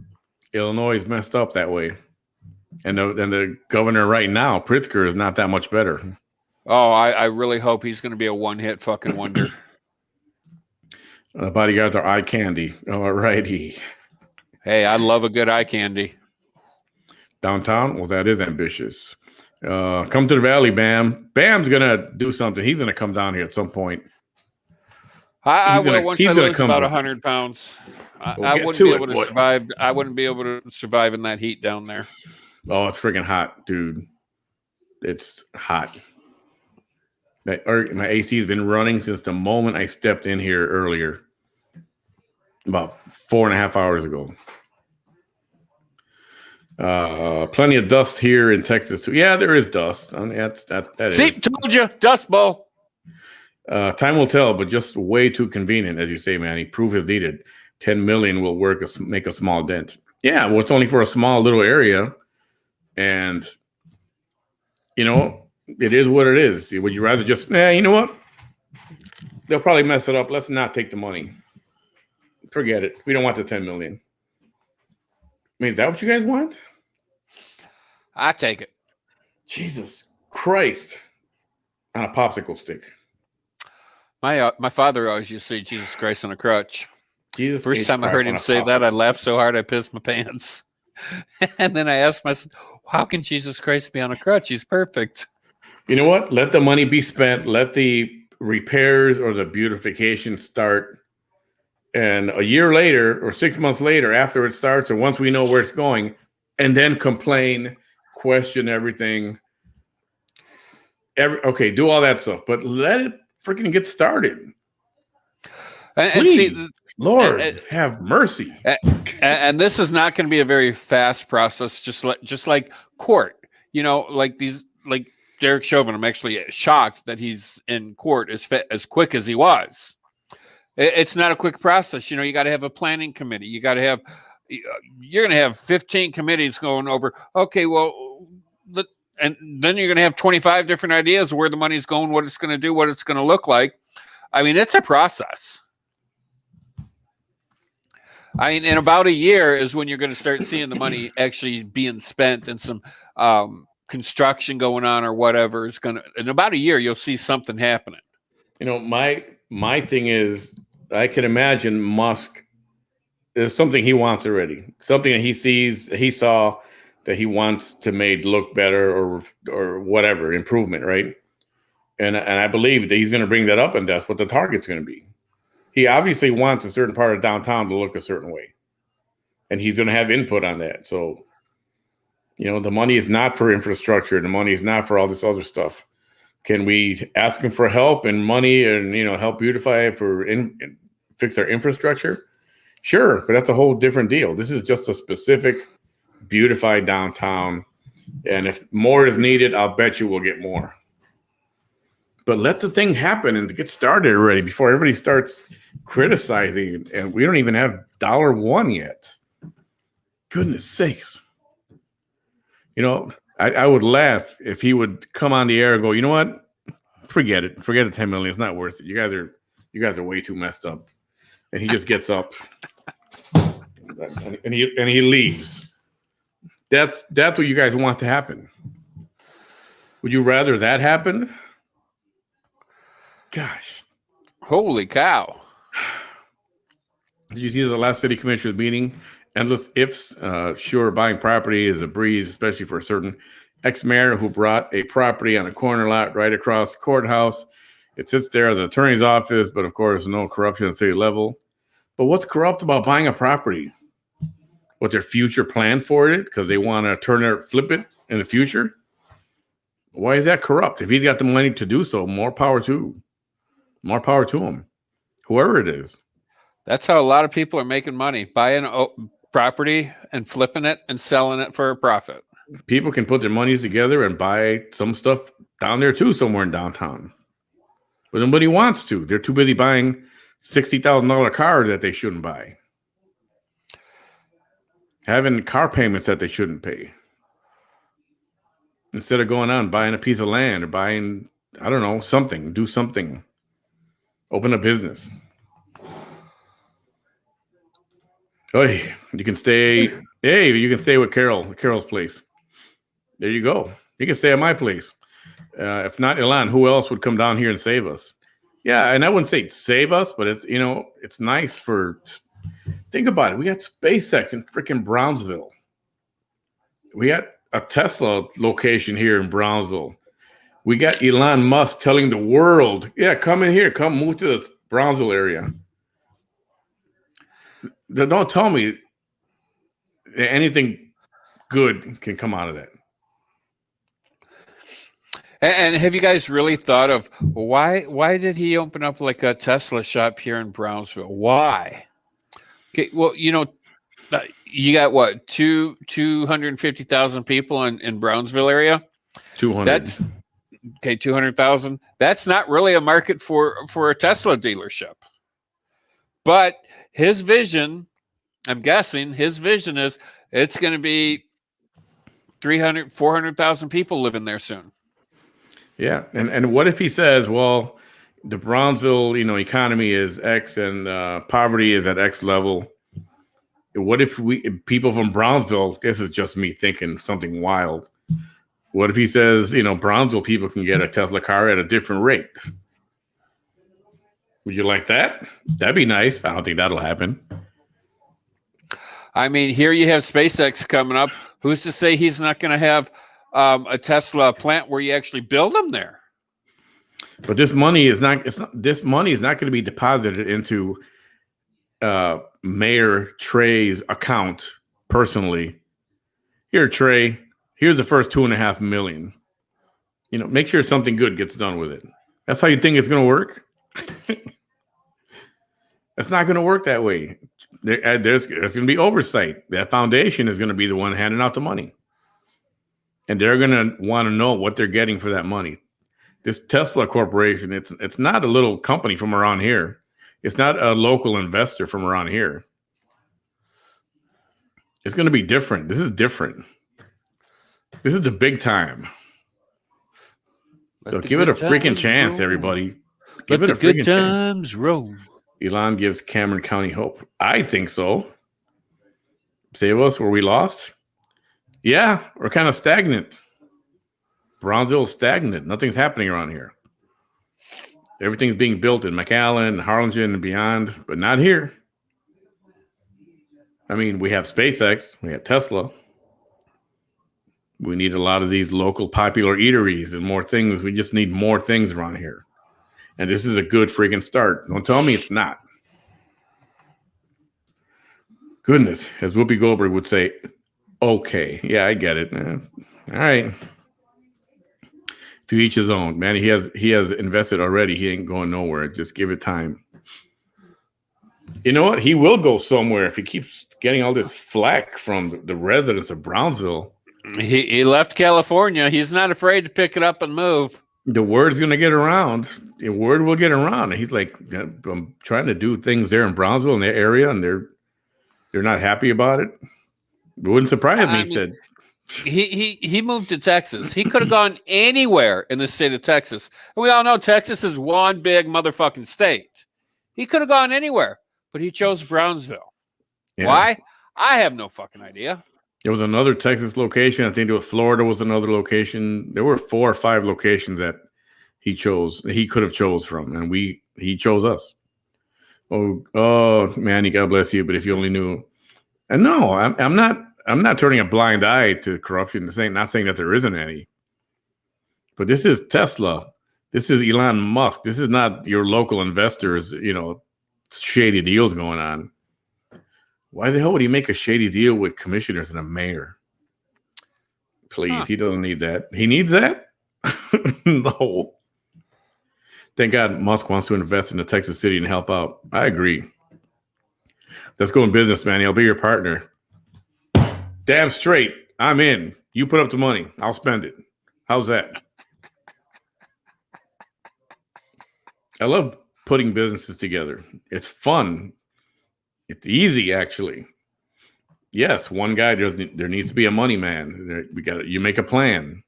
Illinois is messed up that way, and the governor right now, Pritzker, is not that much better. Oh, I really hope he's going to be a one-hit fucking wonder. The bodyguards are eye candy. All righty. Hey, I love a good eye candy. Downtown? Well, that is ambitious. Come to the Valley, Bam. Bam's going to do something. He's going to come down here at some point. I will once I lose about 100 pounds. I wouldn't be able to survive. I wouldn't be able to survive in that heat down there. Oh, it's freaking hot, dude. It's hot. My AC has been running since the moment I stepped in here earlier, about 4.5 hours ago. Plenty of dust here in Texas too. Yeah, there is dust. I mean, that See, told you, Dust Bowl. Time will tell, but just way too convenient, as you say, Manny. Proof is needed. 10 million will make a small dent. Yeah, well, it's only for a small little area, and it is what it is. Would you rather just, you know what? They'll probably mess it up. Let's not take the money. Forget it. We don't want the 10 million. I mean, is that what you guys want? I take it. Jesus Christ. On a popsicle stick. My father always used to say Jesus Christ on a crutch. Jesus. First time I heard him say that, I laughed so hard I pissed my pants. And then I asked myself, how can Jesus Christ be on a crutch? He's perfect. You know what? Let the money be spent. Let the repairs or the beautification start, and a year later or 6 months later after it starts, or once we know where it's going, and then complain, question everything. Okay, do all that stuff, but let it freaking get started. Please, see, Lord, have mercy. And this is not going to be a very fast process, just like court. You know, like Derek Chauvin. I'm actually shocked that he's in court as quick as he was. It's not a quick process. You know, you got to have a planning committee. You got to have. You're going to have 15 committees going over. Okay, well, and then you're going to have 25 different ideas of where the money's going, what it's going to do, what it's going to look like. I mean, it's a process. I mean, in about a year is when you're going to start seeing the money actually being spent and some construction going on or whatever is going to. In about a year, you'll see something happening. You know, my thing is, I can imagine Musk. There's something he wants already, something that he saw that he wants to make look better or whatever improvement, right? And I believe that he's going to bring that up, and that's what the target's going to be. He obviously wants a certain part of downtown to look a certain way, and he's going to have input on that. So, you know, the money is not for infrastructure. The money is not for all this other stuff. Can we ask him for help and money and, you know, help beautify fix our infrastructure? Sure, but that's a whole different deal. This is just a specific beautify downtown, and if more is needed, I'll bet you we'll get more. But let the thing happen and get started already before everybody starts criticizing, and we don't even have $1 yet. Goodness sakes. You know, I would laugh if he would come on the air and go, you know what? Forget it. Forget the 10 million. It's not worth it. You guys are way too messed up. And he just gets up and he leaves. That's what you guys want to happen. Would you rather that happen? Gosh. Holy cow. Did you see the last city commissioners meeting? Endless ifs. Sure, buying property is a breeze, especially for a certain ex-mayor who brought a property on a corner lot right across the courthouse. It sits there as an attorney's office, but of course, no corruption at city level. But what's corrupt about buying a property? What's their future plan for it? Because they want to flip it in the future? Why is that corrupt? If he's got the money to do so, more power to him, whoever it is. That's how a lot of people are making money, buying property and flipping it and selling it for a profit. People can put their monies together and buy some stuff down there too, somewhere in downtown. But nobody wants to. They're too busy buying $60,000 cars that they shouldn't buy. Having car payments that they shouldn't pay. Instead of going out and buying a piece of land or buying, I don't know, something. Do something. Open a business. Oh, you can stay. Hey, you can stay with Carol's place. There you go. You can stay at my place. If not Ilan, who else would come down here and save us? Yeah, and I wouldn't say save us, but it's, you know, it's nice for. Think about it. We got SpaceX in freaking Brownsville. We got a Tesla location here in Brownsville. We got Elon Musk telling the world, yeah, come in here, come move to the Brownsville area. Don't tell me anything good can come out of that. And have you guys really thought of why did he open up like a Tesla shop here in Brownsville? Why? Okay, well, you know, you got what, 250,000 people in Brownsville area? 200. That's okay, 200,000. That's not really a market for a Tesla dealership. But his vision, I'm guessing his vision is it's going to be 300, 400,000 people living there soon. Yeah, and what if he says, well, the Brownsville, you know, economy is X and poverty is at X level. What if people from Brownsville, this is just me thinking something wild. What if he says, you know, Brownsville people can get a Tesla car at a different rate? Would you like that? That'd be nice. I don't think that'll happen. I mean, here you have SpaceX coming up. Who's to say he's not going to have a Tesla plant where you actually build them there? But this money is not. This money is not going to be deposited into Mayor Trey's account personally. Here, Trey. Here's the first $2.5 million. Make sure something good gets done with it. That's how you think it's going to work. It's not going to work that way. There's going to be oversight. That foundation is going to be the one handing out the money. And they're going to want to know what they're getting for that money. This Tesla Corporation, it's not a little company from around here. It's not a local investor from around here. It's going to be different. This is different. This is the big time. So give it a freaking chance, everybody. Give it a freaking chance. Roll. Elon gives Cameron County hope. I think so. Save us where we lost? Yeah, we're kind of stagnant. Brownsville's stagnant. Nothing's happening around here. Everything's being built in McAllen, Harlingen, and beyond, but not here. I mean, we have SpaceX. We have Tesla. We need a lot of these local popular eateries and more things. We just need more things around here. And this is a good freaking start. Don't tell me it's not. Goodness, as Whoopi Goldberg would say, okay. Yeah, I get it. All right. To each his own. Man, he has invested already. He ain't going nowhere. Just give it time. You know what? He will go somewhere if he keeps getting all this flack from the residents of Brownsville. He left California. He's not afraid to pick it up and move. The word's going to get around. The word will get around. And he's like, I'm trying to do things there in Brownsville in their area, and they're not happy about it. It wouldn't surprise me, he said. He moved to Texas. He could have gone anywhere in the state of Texas. And we all know Texas is one big motherfucking state. He could have gone anywhere, but he chose Brownsville. Yeah. Why? I have no fucking idea. There was another Texas location. I think it was Florida was another location. There were 4 or 5 locations that he chose. He could have chose from, and he chose us. Oh, Manny, God bless you. But if you only knew, and no, I'm not turning a blind eye to corruption. Not saying that there isn't any. But this is Tesla. This is Elon Musk. This is not your local investors. Shady deals going on. Why the hell would he make a shady deal with commissioners and a mayor? Please, he doesn't need that. He needs that? No. Thank God Musk wants to invest in the Texas city and help out. I agree. Let's go in business, Manny. I'll be your partner. Damn straight. I'm in. You put up the money. I'll spend it. How's that? I love putting businesses together. It's fun. It's easy, actually. Yes, one guy, there needs to be a money man. You make a plan.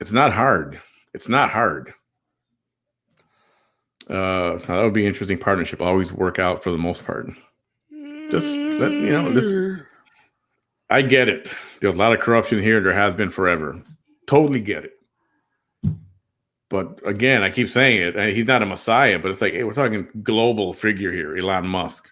It's not hard. It's not hard. That would be an interesting partnership. Always work out for the most part. I get it. There's a lot of corruption here. There has been forever. Totally get it. But again, I keep saying it. He's not a messiah, but it's like, hey, we're talking global figure here, Elon Musk.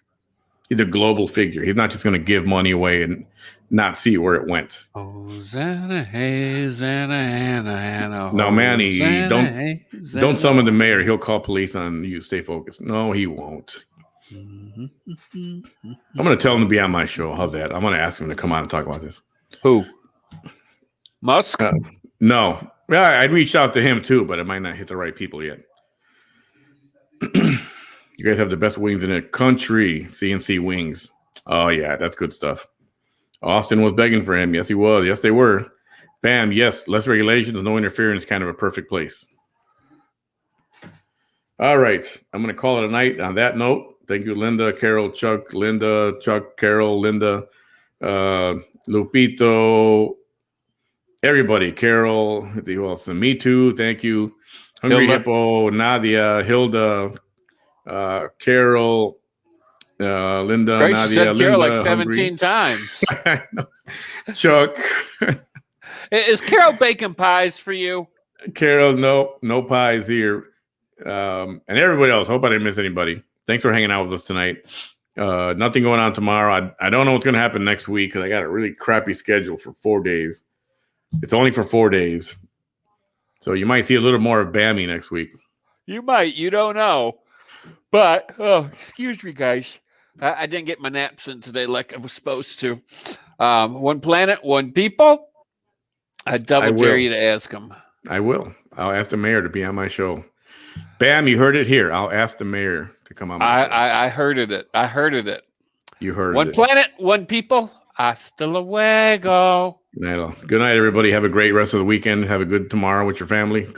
He's a global figure. He's not just going to give money away and not see where it went. Hosanna, Hosanna, Hannah. No, Manny, don't summon the mayor. He'll call police on you. Stay focused. No, he won't. I'm going to tell him to be on my show. How's that? I'm going to ask him to come on and talk about this. Who? Musk? No. Yeah, I'd reached out to him too, but it might not hit the right people yet. You guys have the best wings in the country. CNC wings. Oh, yeah, that's good stuff. Austin was begging for him. Yes, he was. Yes, they were. Bam. Yes, less regulations, no interference, kind of a perfect place. All right. I'm going to call it a night on that note. Thank you, Linda, Carol, Chuck, Linda, Chuck, Carol, Linda, Lupito, everybody. Carol, who else? Me too. Thank you. Hungry Hilda. Hippo, Nadia, Hilda, Carol, Linda, Grace Nadia, said Carol Linda, like 17 times. Chuck. Is Carol baking pies for you? Carol, no pies here. And everybody else. Hope I didn't miss anybody. Thanks for hanging out with us tonight. Nothing going on tomorrow. I don't know what's going to happen next week because I got a really crappy schedule for 4 days. It's only for 4 days. So you might see a little more of Bammy next week. You might. You don't know. But, oh, excuse me, guys. I didn't get my naps in today like I was supposed to. One planet, one people. I double dare you to ask them. I will. I'll ask the mayor to be on my show. Bam, you heard it here. I'll ask the mayor to come on my show. I heard it. I heard it. You heard one it. Planet, one people. Hasta luego. Good night, everybody. Have a great rest of the weekend. Have a good tomorrow with your family. Good